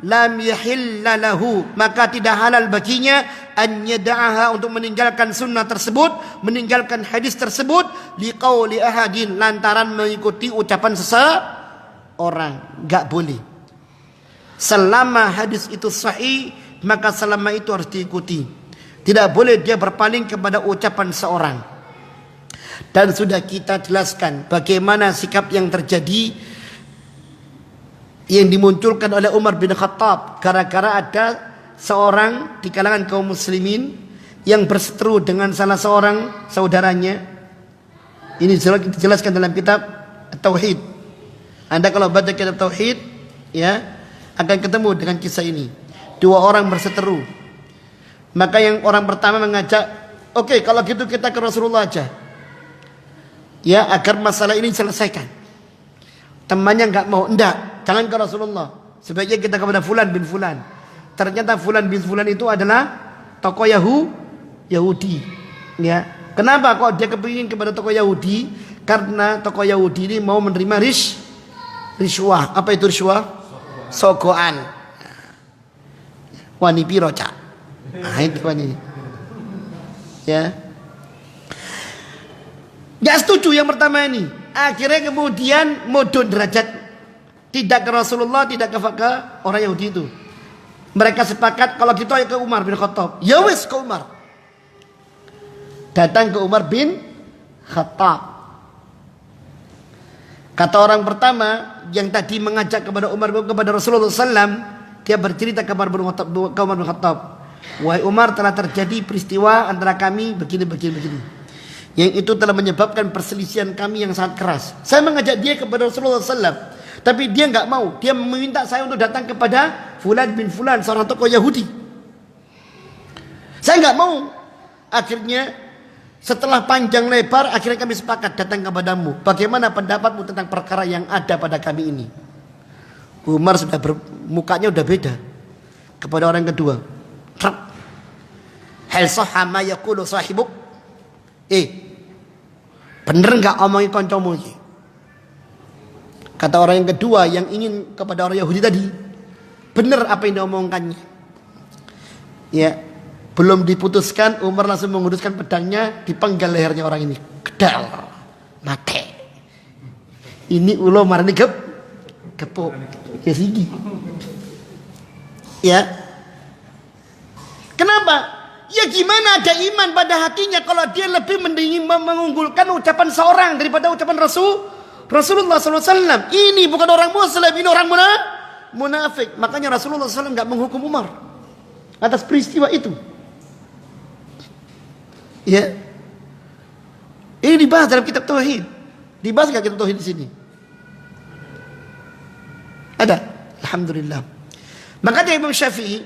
lam yahilla lahu, maka tidak halal baginya an yad'aha, untuk meninggalkan sunnah tersebut, meninggalkan hadis tersebut, liqauli ahadin, lantaran mengikuti ucapan seseorang. Enggak boleh. Selama hadis itu sahih, maka selama itu harus diikuti. Tidak boleh dia berpaling kepada ucapan seorang. Dan sudah kita jelaskan bagaimana sikap yang terjadi, yang dimunculkan oleh Umar bin Khattab gara-gara ada seorang di kalangan kaum muslimin yang berseteru dengan salah seorang saudaranya. Ini dijelaskan dalam kitab Tauhid. Anda kalau baca kitab Tauhid, ya, akan ketemu dengan kisah ini. Dua orang berseteru. Maka yang orang pertama mengajak, oke, kalau gitu kita ke Rasulullah aja, ya, agar masalah ini diselesaikan. Temannya enggak mau, enggak, jangan ke Rasulullah, sebaiknya kita kepada Fulan bin Fulan. Ternyata Fulan bin Fulan itu adalah tokoh Yahudi. Ya, kenapa kok dia kepingin kepada tokoh Yahudi? Karena tokoh Yahudi ini mau menerima riswah. Apa itu riswah? Sogoan. Wani piro cak? Nah, itu wani. Ya. Gak setuju yang pertama ini. Akhirnya kemudian modun derajat, tidak ke Rasulullah, tidak ke orang Yahudi itu. Mereka sepakat kalau gitu ayo ke Umar bin Khattab. Ya wis, ke Umar. Datang ke Umar bin Khattab. Kata orang pertama yang tadi mengajak kepada Rasulullah SAW, dia bercerita ke Umar bin Khattab, wahai Umar, telah terjadi peristiwa antara kami begini. Yang itu telah menyebabkan perselisihan kami yang sangat keras. Saya mengajak dia kepada Rasulullah SAW, tapi dia enggak mau. Dia meminta saya untuk datang kepada Fulan bin Fulan, seorang tokoh Yahudi. Saya enggak mau. Akhirnya setelah panjang lebar, akhirnya kami sepakat datang kepadamu. Bagaimana pendapatmu tentang perkara yang ada pada kami ini? Umar sudah mukanya sudah beda kepada orang kedua. Hal sahha ma yaqulu sahibuk? Bener enggak omongin kancamu iki? Kata orang yang kedua yang ingin kepada orang Yahudi tadi, benar apa yang diomongkannya. Ya, belum diputuskan, Umar langsung menguruskan pedangnya, dipenggal lehernya orang ini. Gedal, mati. Ini ulo marani gepuk. Ya sigi. Ya. Kenapa? Ya gimana ada iman pada hatinya kalau dia lebih mengunggulkan ucapan seorang daripada ucapan Rasulullah SAW. Ini bukan orang Muslim, ini orang munafik. Makanya Rasulullah SAW nggak menghukum Umar atas peristiwa itu. Ya, ini dibahas dalam kitab Tauhid. Dibahas nggak kitab Tauhid di sini? Ada, alhamdulillah. Maka dia Imam Syafi'i,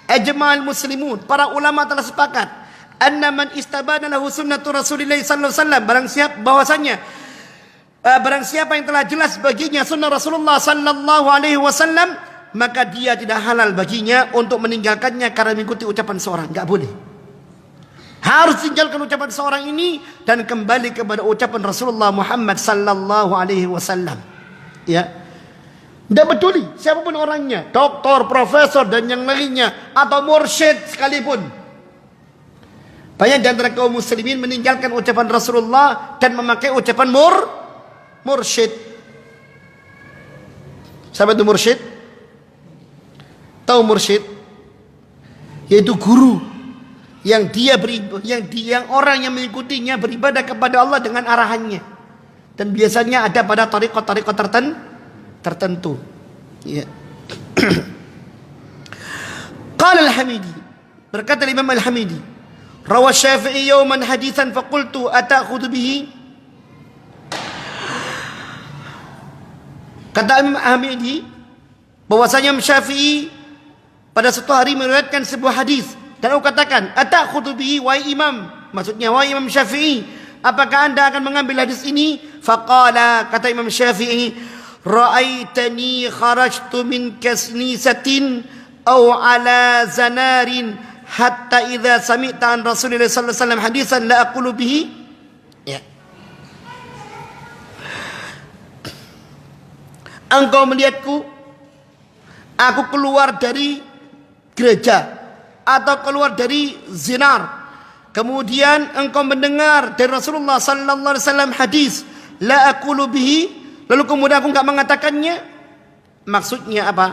ajma'al muslimun, para ulama telah sepakat, anna man istabana lahu sunnatu Rasulillah sallallahu alaihi wasallam, barang siapa yang telah jelas baginya sunnah Rasulullah sallallahu alaihi wasallam, maka dia tidak halal baginya untuk meninggalkannya karena mengikuti ucapan seorang. Enggak boleh. Harus tinggalkan ucapan seorang ini dan kembali kepada ucapan Rasulullah Muhammad sallallahu alaihi wasallam. Ya. Tidak peduli siapapun orangnya, doktor, profesor dan yang lainnya, atau mursyid sekalipun. Banyak di antara kaum muslimin meninggalkan ucapan Rasulullah dan memakai ucapan mursyid. Siapa itu mursyid? Tahu mursyid? Yaitu guru yang orang yang mengikutinya beribadah kepada Allah dengan arahannya, dan biasanya ada pada tariqat tertentu. Ya. Qala Al-Hamidi, berkata Imam Al-Hamidi, rawa Syafi'i yawman hadithan faqultu atakhudhu bihi. Kata Imam Al-Hamidi bahwasanya Imam Syafi'i pada suatu hari meriwayatkan sebuah hadis. Dan aku katakan, atakhudhu bihi wahai imam, maksudnya wahai Imam Syafi'i, apakah anda akan mengambil hadis ini? Faqala, kata Imam Syafi'i, ra'aitani kharajtu min kasnisatin aw ala zanarin hatta idza sami'ta an Rasulillah sallallahu alaihi wasallam hadisan la aqulu bihi. Ya. Engkau melihatku, aku keluar dari gereja atau keluar dari zinar, kemudian engkau mendengar dari Rasulullah sallallahu alaihi wasallam hadis la aqulu bihi, lalu kemudian aku enggak mengatakannya. Maksudnya apa?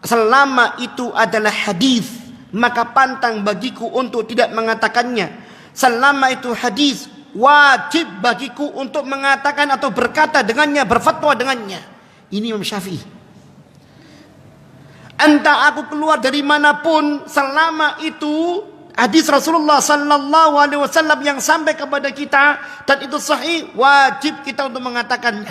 Selama itu adalah hadis, maka pantang bagiku untuk tidak mengatakannya. Selama itu hadis, wajib bagiku untuk mengatakan atau berkata dengannya, berfatwa dengannya. Ini Imam Syafi'i. Entah aku keluar dari manapun, selama itu hadis Rasulullah sallallahu alaihi wasallam yang sampai kepada kita dan itu sahih, wajib kita untuk mengatakannya,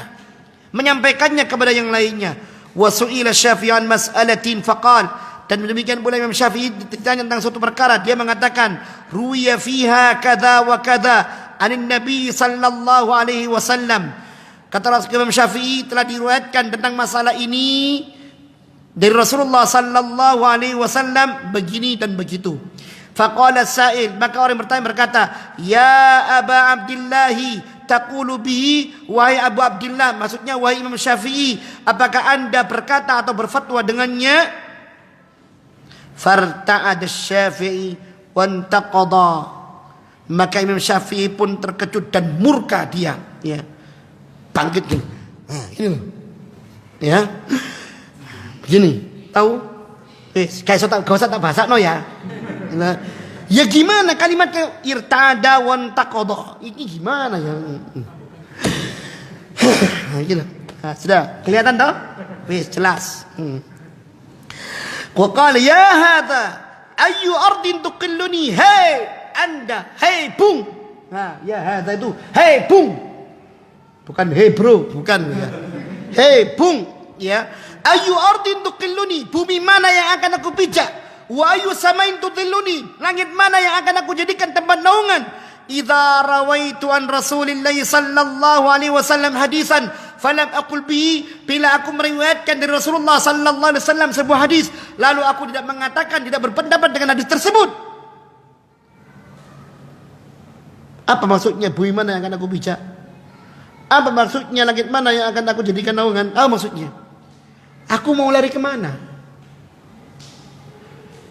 menyampaikannya kepada yang lainnya. Wa su'ila Syafi'i an mas'alatin faqal, dan demikian pula Imam Syafi'i ditanya tentang suatu perkara, dia mengatakan ruwiya fiha kadza wa kadza anin nabi sallallahu alaihi wasallam. Kata Imam Syafi'i, telah diriwayatkan tentang masalah ini dari Rasulullah sallallahu alaihi wasallam begini dan begitu. Faqala sa'il, maka orang bertanya berkata, ya Aba Abdillahi taqulu bihi, wahai Abu Abdillah, maksudnya wahai Imam Syafi'i, apakah anda berkata atau berfatwa dengannya? Farta'ad Syafi'i wantaqada, maka Imam Syafi'i pun terkejut dan murka dia, ya. Bangkit gini. Nah, ini loh. Ya. Begini, tahu? Kayak gak usah tak bahasa no ya. Nah, ya gimana kalimatnya irtada wantaqada? Ini gimana ya? Gitu. Nah, sudah kelihatan toh? Wis jelas. Wa qala ya hadza ayu ardin tuqilluni, hey anda, hey bung. Nah, ya hadza itu hey bung. Bukan hey bro, bukan ya. Hey bung, ya. Ayu ardin tuqilluni, bumi mana yang akan aku pijak? Wa ayu samain tudilluni, langit mana yang akan aku jadikan tempat naungan? Idza rawaitu an Rasulillah sallallahu alaihi wasallam hadisan falam aqul bihi, bila aku meriwayatkan dari Rasulullah sallallahu alaihi wasallam sebuah hadis lalu aku tidak mengatakan, tidak berpendapat dengan hadis tersebut. Apa maksudnya bumi mana yang akan aku pijak? Apa maksudnya langit mana yang akan aku jadikan naungan? Apa maksudnya? Aku mau lari kemana?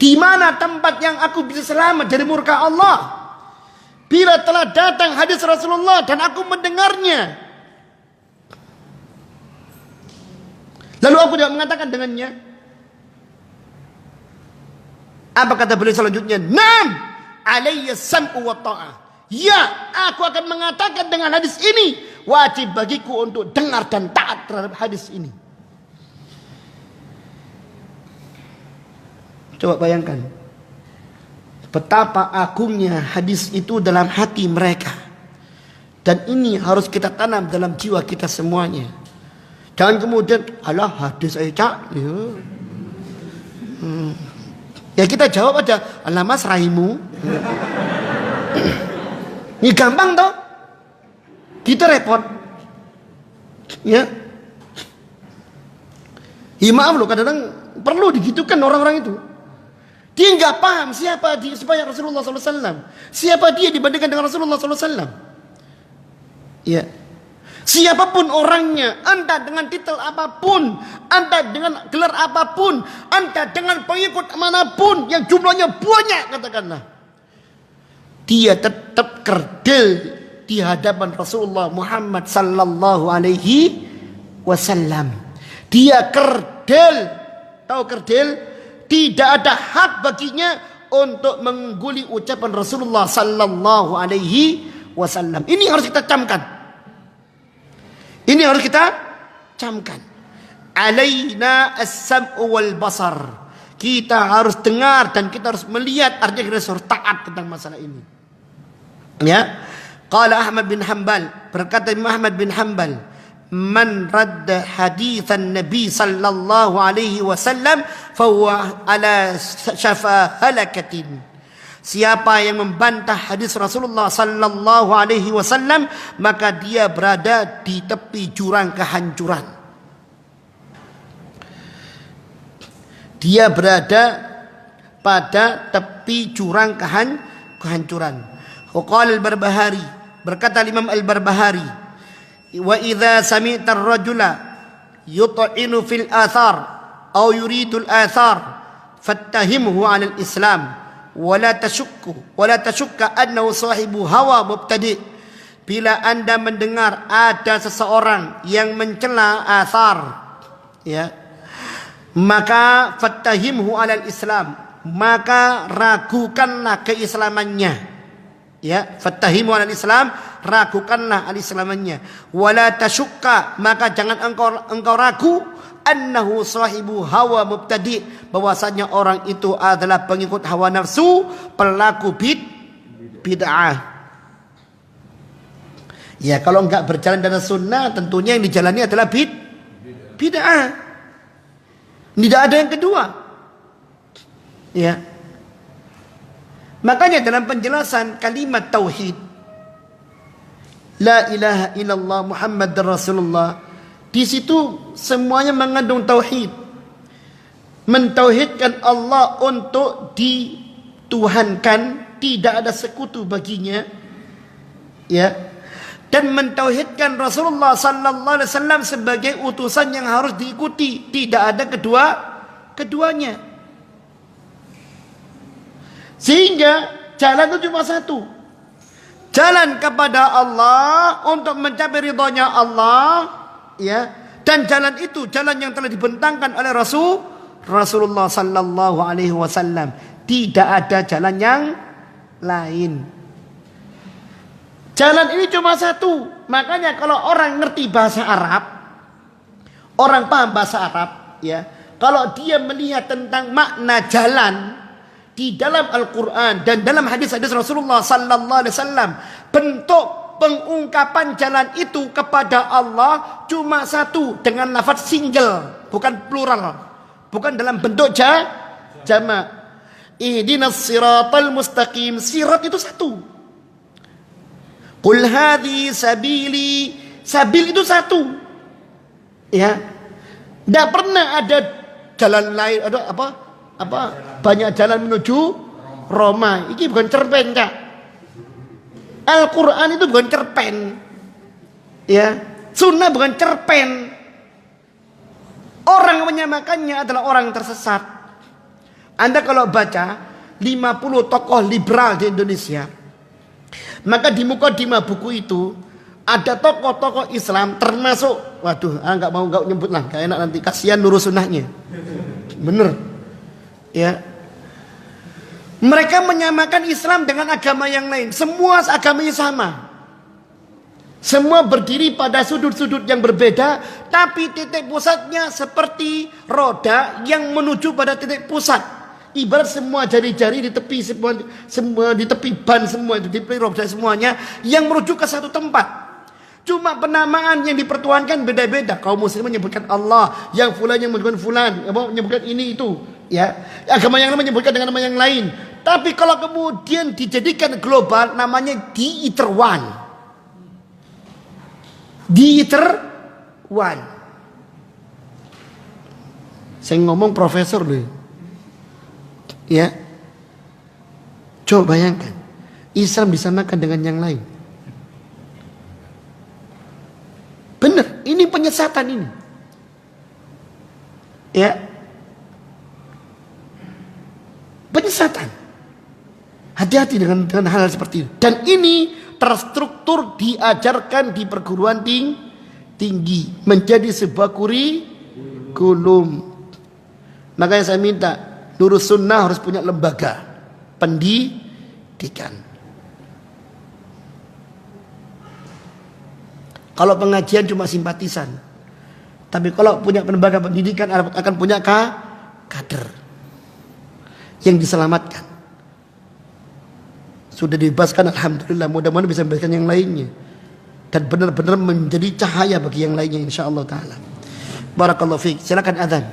Di mana tempat yang aku bisa selamat dari murka Allah? Bila telah datang hadis Rasulullah dan aku mendengarnya, lalu aku tidak mengatakan dengannya. Apa kata beliau selanjutnya? Naam, alayya sam'u wa ta'ah. Ya, aku akan mengatakan dengan hadis ini, wajib bagiku untuk dengar dan taat terhadap hadis ini. Coba bayangkan betapa agungnya hadis itu dalam hati mereka. Dan ini harus kita tanam dalam jiwa kita semuanya. Jangan kemudian, alah hadis saya cak. Ya kita jawab aja, alah mas rahimu. Ini gampang toh. Kita repot. Ya. Ya maaf loh, kadang-kadang perlu digitukan orang-orang itu. Dia nggak paham siapa dia supaya Rasulullah SAW. Siapa dia dibandingkan dengan Rasulullah SAW. Ya. Siapapun orangnya, Anda dengan titel apapun, Anda dengan gelar apapun, Anda dengan pengikut manapun yang jumlahnya banyak, katakanlah, dia tetap kerdil di hadapan Rasulullah Muhammad sallallahu alaihi wasallam. Dia kerdil, tahu kerdil? Tidak ada hak baginya untuk mengungguli ucapan Rasulullah sallallahu alaihi wasallam. Ini harus kita camkan. Ini harus kita camkan. Alaina as-sam'u wal basar. Kita harus dengar dan kita harus melihat, artinya kita harus taat tentang masalah ini. Ya. Qala Ahmad bin Hanbal, berkata Imam Ahmad bin Hanbal, man radda hadithan Nabi sallallahu alaihi wasallam fahuwa ala syafa halakatin. Siapa yang membantah hadis Rasulullah sallallahu alaihi wasallam, maka dia berada di tepi jurang kehancuran. Dia berada pada tepi jurang kehancuran. Qala al-Barbahari, berkata Imam al-Barbahari, wa idza sami'ta ar-rajula yut'inu fil athar aw yuridu al-athar fattahimhu 'ala al-islam wala tashukka annahu sahibu hawa mubtadi'. Bila Anda mendengar ada seseorang yang mencela athar, ya, maka fattahimhu 'alal islam, maka ragukanlah keislamannya. Ya, fattahimhu 'alal islam, ragukanlah al-islamannya. Wala tashukka, maka jangan engkau ragu, annahu sahibu hawa mubtadi', bahwasanya orang itu adalah pengikut hawa nafsu, pelaku bid'ah. Ya, kalau enggak berjalan dalam sunnah, tentunya yang dijalani adalah bid'ah. Tidak ada yang kedua. Ya. Makanya dalam penjelasan kalimat tauhid, la ilaha illallah Muhammadar Rasulullah, di situ semuanya mengandung tauhid. Mentauhidkan Allah untuk dituhankan, tidak ada sekutu baginya. Ya. Dan mentauhidkan Rasulullah sallallahu alaihi wasallam sebagai utusan yang harus diikuti, tidak ada keduanya. Sehingga jalan itu cuma satu. Jalan kepada Allah untuk mencapai ridhonya Allah, ya. Dan jalan itu jalan yang telah dibentangkan oleh Rasulullah sallallahu alaihi wasallam. Tidak ada jalan yang lain. Jalan ini cuma satu. Makanya kalau orang ngerti bahasa Arab, orang paham bahasa Arab, ya, kalau dia melihat tentang makna jalan di dalam Al-Quran dan dalam hadis-hadis Rasulullah sallallahu alaihi wasallam, bentuk pengungkapan jalan itu kepada Allah cuma satu, dengan lafaz single, bukan plural, bukan dalam bentuk jamak. Ihdinas siratal mustaqim, sirat itu satu. Qul hadhi sabili, sabil itu satu. Ya. Tidak pernah ada jalan lain, ada apa? Banyak jalan menuju Roma. Ini bukan cerpen, Kak. Al-Quran itu bukan cerpen. Ya. Sunnah bukan cerpen. Orang menyamakannya adalah orang tersesat. Anda kalau baca 50 tokoh liberal di Indonesia, maka di mukadimah buku itu ada tokoh-tokoh Islam termasuk, waduh, nggak mau nyebut lah, gak enak nanti, kasihan lurus sunnahnya. Bener, ya. Mereka menyamakan Islam dengan agama yang lain. Semua agamanya sama. Semua berdiri pada sudut-sudut yang berbeda, tapi titik pusatnya seperti roda yang menuju pada titik pusat. Ibarat semua jari-jari di tepi, semua di tepi ban, semua itu di tepi roda semuanya yang menuju ke satu tempat. Cuma penamaan yang dipertuhankan beda-beda. Kaum muslim menyebutkan Allah, yang fulan yang menyebutkan fulan, menyebutkan ini itu, ya. Agama yang lain menyebutkan dengan nama yang lain. Tapi kalau kemudian dijadikan global, namanya diiterwan. Diiterwan. Saya ngomong profesor loh. Ya. Coba bayangkan, Islam disamakan dengan yang lain. Benar, ini penyesatan ini. Ya. Penyesatan. Hati-hati dengan hal seperti itu. Dan ini terstruktur diajarkan di perguruan tinggi. Menjadi sebuah kurikulum. Makanya saya minta, Nurus Sunnah harus punya lembaga pendidikan. Kalau pengajian cuma simpatisan. Tapi kalau punya lembaga pendidikan akan punya kader yang diselamatkan. Sudah dibebaskan, alhamdulillah. Mudah-mudahan bisa membebaskan yang lainnya dan benar-benar menjadi cahaya bagi yang lainnya, insyaallah taala. Barakallahu fiik. Silakan azan.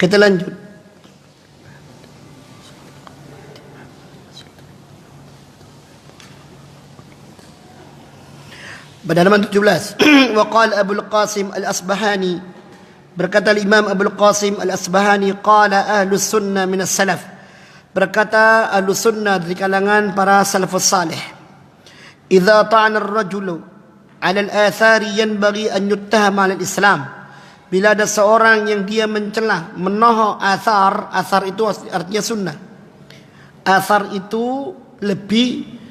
Kita lanjut. Pada halaman 17. Wa qala Abul Qasim Al-Asbahani, berkata Imam Abul Qasim Al-Asbahani, qala ahlus sunnah minas salaf, berkata ahlus sunnah dari kalangan para salafus salih, idza ta'ana ar-rajulu 'ala al-athari yanbaghi an yuttahama 'ala al-islam. Bila ada seorang yang dia mencela, menohok athar, athar itu artinya sunnah. Athar itu lebih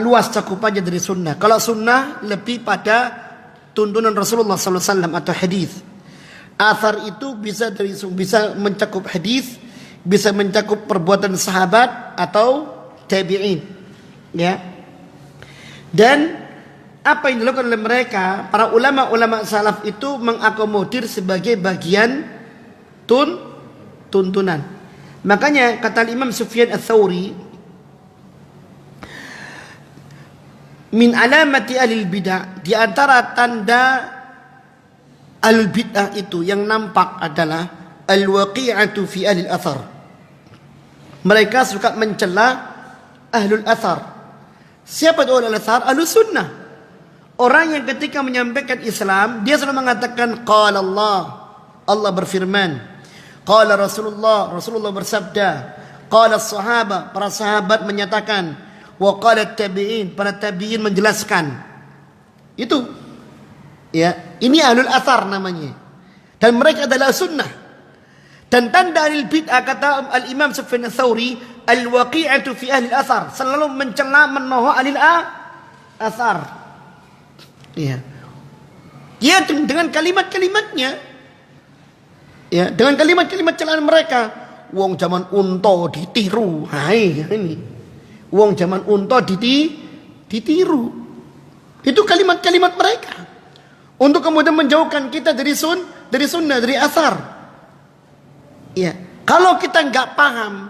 luas cakupannya dari sunnah. Kalau sunnah lebih pada tuntunan Rasulullah SAW atau hadis. Athar itu bisa mencakup hadis, bisa mencakup perbuatan sahabat atau tabi'in. Ya. Dan apa yang dilakukan oleh mereka, para ulama-ulama salaf itu mengakomodir sebagai bagian tuntunan. Makanya kata Imam Sufyan Ats-Tsauri, min alamati ahlil bid'ah, di antara tanda ahlul bid'ah itu yang nampak adalah al-waqi'atu fi ahlil athar. Mereka suka mencela ahlul athar. Siapa itu ahlul athar? Ahlus sunnah. Orang yang ketika menyampaikan Islam, dia selalu mengatakan qala Allah, Allah berfirman. Qala Rasulullah, Rasulullah bersabda. Qala as-sahabah, para sahabat menyatakan. Wa qala tabi'in, para tabi'in menjelaskan. Itu. Ya, ini ahlul athar namanya. Dan mereka adalah sunnah. Dan tanda ahlul bid'ah, kata al-Imam Sufyan Ats-Tsauri, al-waqi'atu fi ahlil athar, selalu mencela menohok ahlul athar. Ya. Ya, dengan kalimat-kalimatnya. Ya, dengan kalimat-kalimat celaan mereka. Wong zaman unta ditiru. Hai, ini. Wong zaman unta ditiru. Itu kalimat-kalimat mereka. Untuk kemudian menjauhkan kita dari sunnah, dari athar. Ya. Kalau kita nggak paham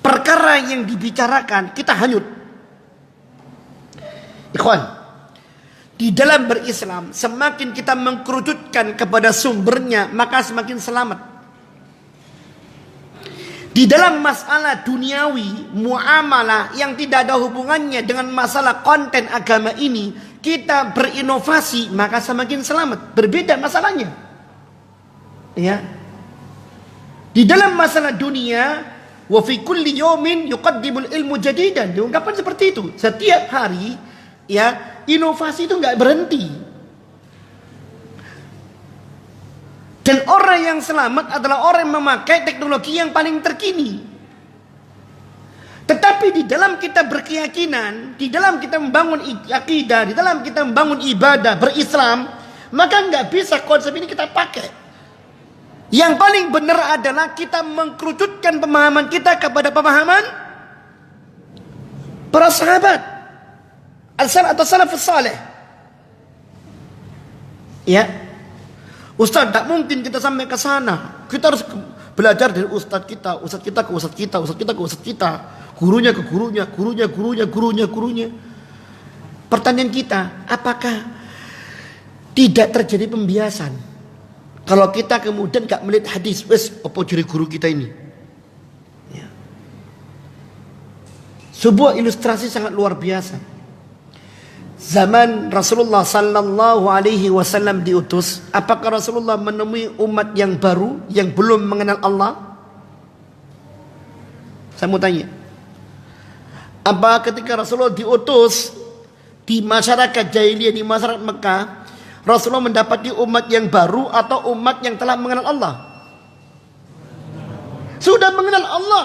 perkara yang dibicarakan, kita hanyut. Ikhwan, di dalam berislam, semakin kita mengkerucutkan kepada sumbernya, maka semakin selamat. Di dalam masalah duniawi, muamalah yang tidak ada hubungannya dengan masalah konten agama ini, kita berinovasi, maka semakin selamat. Berbeda masalahnya. Ya. Di dalam masalah dunia, wa fi kulli yawmin yuqaddimul ilmu jadidan. Diungkapkan seperti itu. Setiap hari, ya, inovasi itu enggak berhenti. Dan orang yang selamat adalah orang yang memakai teknologi yang paling terkini. Tetapi di dalam kita berkeyakinan, di dalam kita membangun akidah, di dalam kita membangun ibadah, berislam, maka nggak bisa konsep ini kita pakai. Yang paling benar adalah kita mengkerucutkan pemahaman kita kepada pemahaman para sahabat atau salafus saleh. Ya. Ustaz, tak mungkin kita sampai ke sana. Kita harus belajar dari ustaz kita ke ustaz kita, ustaz kita ke ustaz kita, gurunya ke gurunya, gurunya. Pertanyaan kita, apakah tidak terjadi pembiasan? Kalau kita kemudian gak melihat hadis, wes apa jadi guru kita ini? Ya. Sebuah ilustrasi sangat luar biasa. Zaman Rasulullah sallallahu alaihi wasallam diutus, apakah Rasulullah menemui umat yang baru yang belum mengenal Allah? Saya mau tanya. Apa ketika Rasulullah diutus di masyarakat jahiliyah, di masyarakat Mekah, Rasulullah mendapati umat yang baru atau umat yang telah mengenal Allah? Sudah mengenal Allah.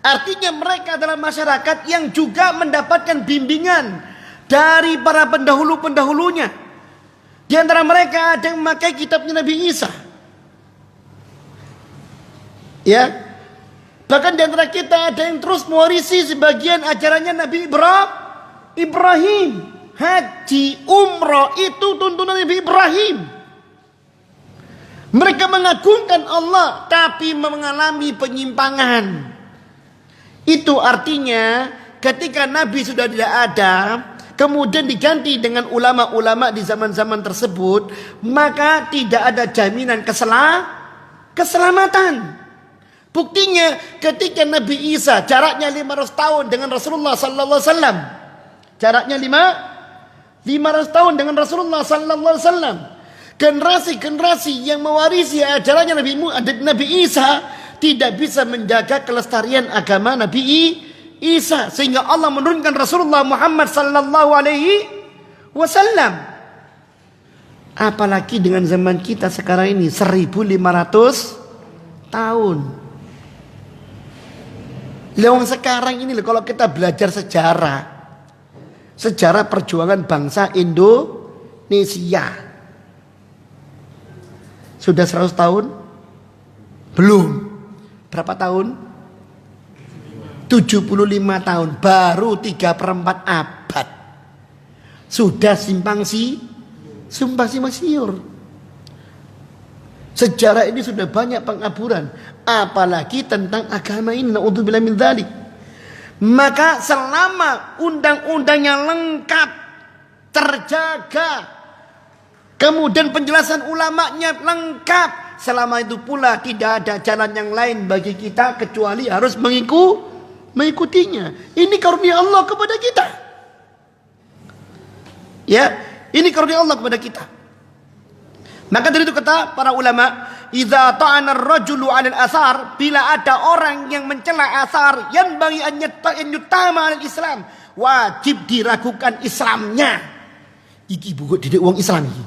Artinya mereka adalah masyarakat yang juga mendapatkan bimbingan dari para pendahulu-pendahulunya. Di antara mereka ada yang memakai kitabnya Nabi Isa. Ya. Bahkan di antara kita ada yang terus mewarisi sebagian ajarannya Nabi Ibrahim. Haji, umrah itu tuntunan Nabi Ibrahim. Mereka mengagungkan Allah tapi mengalami penyimpangan. Itu artinya ketika Nabi sudah tidak ada, kemudian diganti dengan ulama-ulama di zaman-zaman tersebut, maka tidak ada jaminan keselamatan. Buktinya ketika Nabi Isa jaraknya 500 tahun dengan Rasulullah sallallahu alaihi wasallam. Jaraknya 500 tahun dengan Rasulullah sallallahu alaihi wasallam. Generasi-generasi yang mewarisi ajarannya Nabi Isa tidak bisa menjaga kelestarian agama Nabi Isa, sehingga Allah menurunkan Rasulullah Muhammad sallallahu alaihi wasallam. Apalagi dengan zaman kita sekarang ini 1500 tahun. Lewang sekarang ini loh, kalau kita belajar sejarah perjuangan bangsa Indonesia, sudah 100 tahun? Belum. Berapa tahun? 75 tahun. Baru 3/4 abad. Sudah sumpang siur. Sejarah ini sudah banyak pengaburan, apalagi tentang agama ini. Na'udzubillah min dzalik. Maka selama undang-undangnya lengkap, terjaga, kemudian penjelasan ulamanya lengkap, selama itu pula tidak ada jalan yang lain bagi kita kecuali harus mengikutinya. Ini karunia Allah kepada kita. Ya, ini karunia Allah kepada kita. Maka dari itu kata para ulama, idza ta'ana ar-rajulu 'ala al-athar, bila ada orang yang mencela athar, yang bagi an yutama al-Islam, wajib diragukan Islamnya. Iki buku didik wong Islam iki.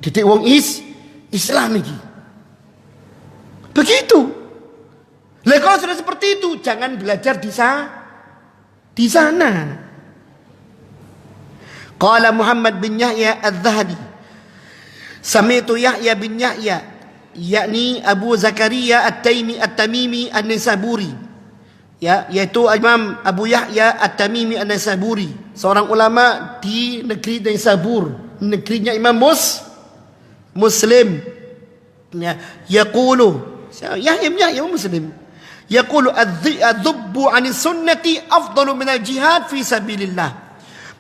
Didik wong Islam iki. Begitu. Lah kalau sudah seperti itu, jangan belajar di sana. Qala Muhammad bin Yahya Az-Zahabi, sami'tu Yahya bin Yahya, yakni Abu Zakaria At-Tamimi An-Nisaburi, ya, yaitu Imam Abu Yahya At-Tamimi An-Nisaburi, seorang ulama di negeri Nisabur, negerinya Imam Muslim. Ya, yaqulu Yahya Muslim, yaqulu adz-dzubbu 'anis sunnati afdalu min al-jihad fi sabilillah.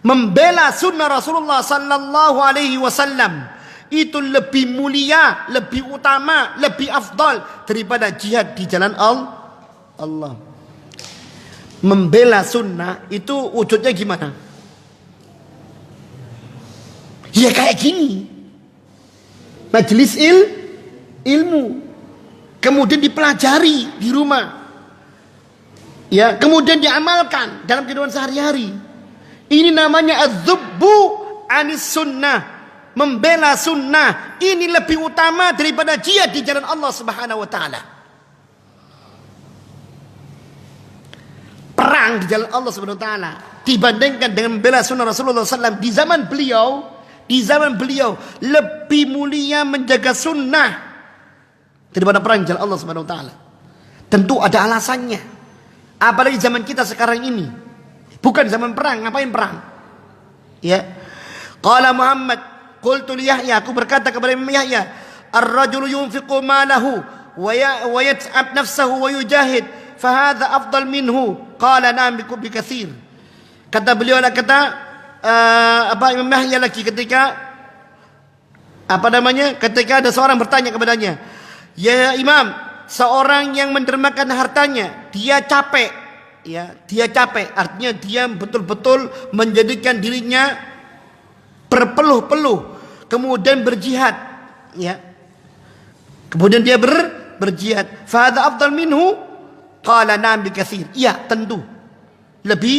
Membela sunnah Rasulullah sallallahu alaihi wasallam itu lebih mulia, lebih utama, lebih afdal daripada jihad di jalan Allah. Membela sunnah itu wujudnya gimana? Ya kayak gini. Majelis ilmu, kemudian dipelajari di rumah, ya, kemudian diamalkan dalam kehidupan sehari-hari. Ini namanya az-dzubbu 'anis sunnah. Membela sunnah ini lebih utama daripada jihad di jalan Allah Subhanahu wa taala. Perang di jalan Allah Subhanahu wa taala dibandingkan dengan membela sunnah Rasulullah SAW di zaman beliau lebih mulia menjaga sunnah daripada perang di jalan Allah Subhanahu wa taala. Tentu ada alasannya. Apalagi zaman kita sekarang ini, bukan zaman perang, ngapain perang? Ya. Qala Muhammad, qultu li Yahya, aku berkata kepada Imam Yahya, ar-rajulu yunfiqu malahu wa yat'ab nafsahu wa yujahid, fa hadha afdal minhu. Qala na'am bi katsir. Kata beliau, Imam Yahya lagi ketika ketika ada seorang bertanya kepadanya, ya Imam, seorang yang mendermakan hartanya, dia capek, artinya dia betul-betul menjadikan dirinya berpeluh-peluh, kemudian berjihad, ya. Kemudian dia berjihad. Fa hadza afdal minhu? Qala na'am bi katsir. Iya, tentu. Lebih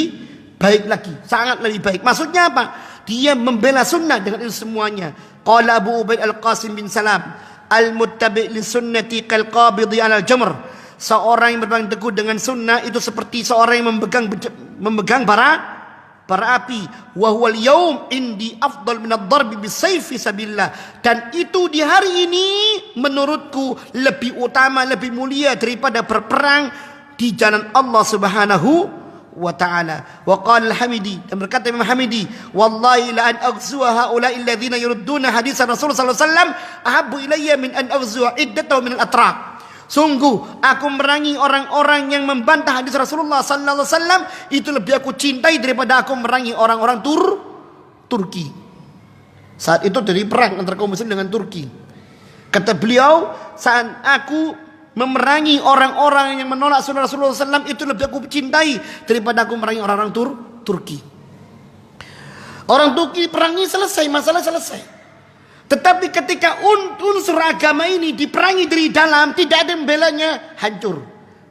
baik lagi, sangat lebih baik. Maksudnya apa? Dia membela sunnah dengan itu semuanya. Qala Abu Ubaid Al-Qasim bin Salam, al-muttabi' li sunnati kal qabidi 'ala al-jamr. Seorang yang berpegang teguh dengan sunnah itu seperti seorang yang memegang bara api. Wa huwal yaum indi afdal min ad-darbi bis-sayf fi sabilillah. Dan itu di hari ini menurutku lebih utama, lebih mulia daripada berperang di jalan Allah Subhanahu wa ta'ala. Wa qala al-Hamidi, dan berkata Imam Hamidi, wallahi la an aghzuwa haula'i alladhina yurudduna hadis Rasulullah sallallahu alaihi wasallam ahabbu ilayya min an aghzuwa iddatahu min al-atraq. Sungguh aku merangi orang-orang yang membantah hadis Rasulullah sallallahu alaihi wasallam, itu lebih aku cintai daripada aku merangi orang-orang Turki. Saat itu dari perang antara kaum muslim dengan Turki. Kata beliau, saat aku memerangi orang-orang yang menolak sunnah Rasulullah SAW, itu lebih aku cintai daripada aku memerangi orang-orang Turki. Orang Turki perangi selesai, masalah selesai. Tetapi ketika unsur agama ini diperangi dari dalam, tidak ada yang membelanya, hancur.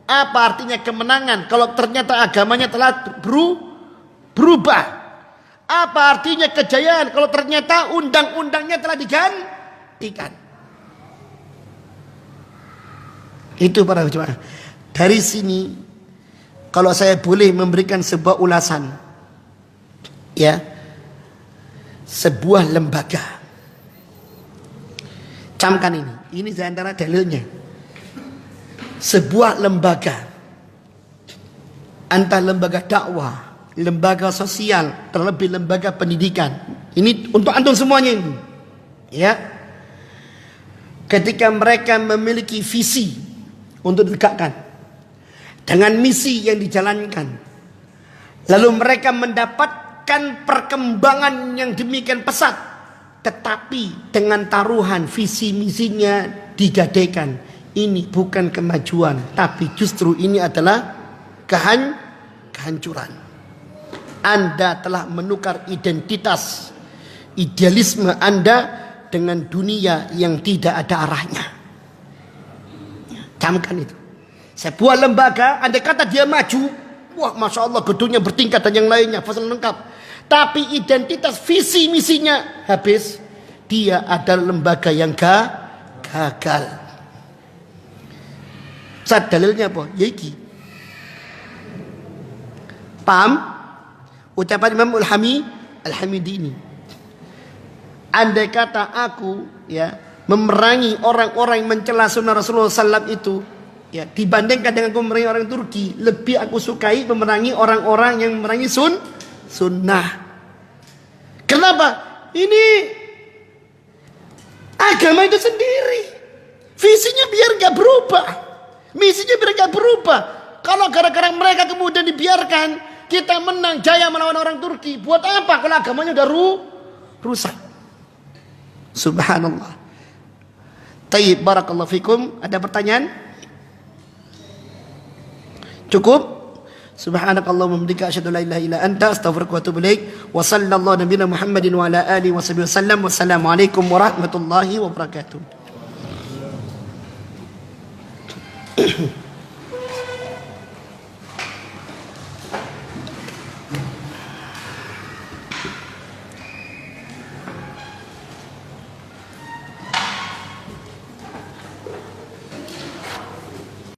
Apa artinya kemenangan kalau ternyata agamanya telah berubah? Apa artinya kejayaan kalau ternyata undang-undangnya telah digantikan? Itu para jemaah. Dari sini, kalau saya boleh memberikan sebuah ulasan, ya, sebuah lembaga. Camkan ini di antara dalilnya. Sebuah lembaga, antara lembaga dakwah, lembaga sosial, terlebih lembaga pendidikan. Ini untuk antum semuanya ini. Ya. Ketika mereka memiliki visi untuk ditegakkan dengan misi yang dijalankan, lalu mereka mendapatkan perkembangan yang demikian pesat, tetapi dengan taruhan visi misinya digadaikan, ini bukan kemajuan, tapi justru ini adalah kehancuran. Anda telah menukar identitas idealisme Anda dengan dunia yang tidak ada arahnya. Camkan itu. Sebuah lembaga, andai kata dia maju, wah masya Allah gedungnya bertingkat dan yang lainnya, fasilitas lengkap. Tapi identitas visi misinya habis, dia adalah lembaga yang gagal. Saat dalilnya apa? Ya iki. Paham? Ucapan Imam Al-Hamidi ini. Andai kata aku, ya, memerangi orang-orang yang mencela sunnah Rasulullah SAW itu, ya, dibandingkan dengan aku memerangi orang Turki, lebih aku sukai memerangi orang-orang yang memerangi sunnah. Kenapa? Ini agama itu sendiri. Visinya biar gak berubah, misinya biar gak berubah. Kalau gara-gara mereka kemudian dibiarkan, kita menang jaya melawan orang Turki, buat apa kalau agamanya udah rusak? Subhanallah. Tayyib, barakallahu fikum. Ada pertanyaan? Cukup? Subhanakallahumma wa bihamdika asyhadu an la ilaha illa anta astaghfiruka wa atubu ilaik. Wa sallallahu nabiyana Muhammadin wa ala alihi wasallam. Wassalamualaikum warahmatullahi wabarakatuh.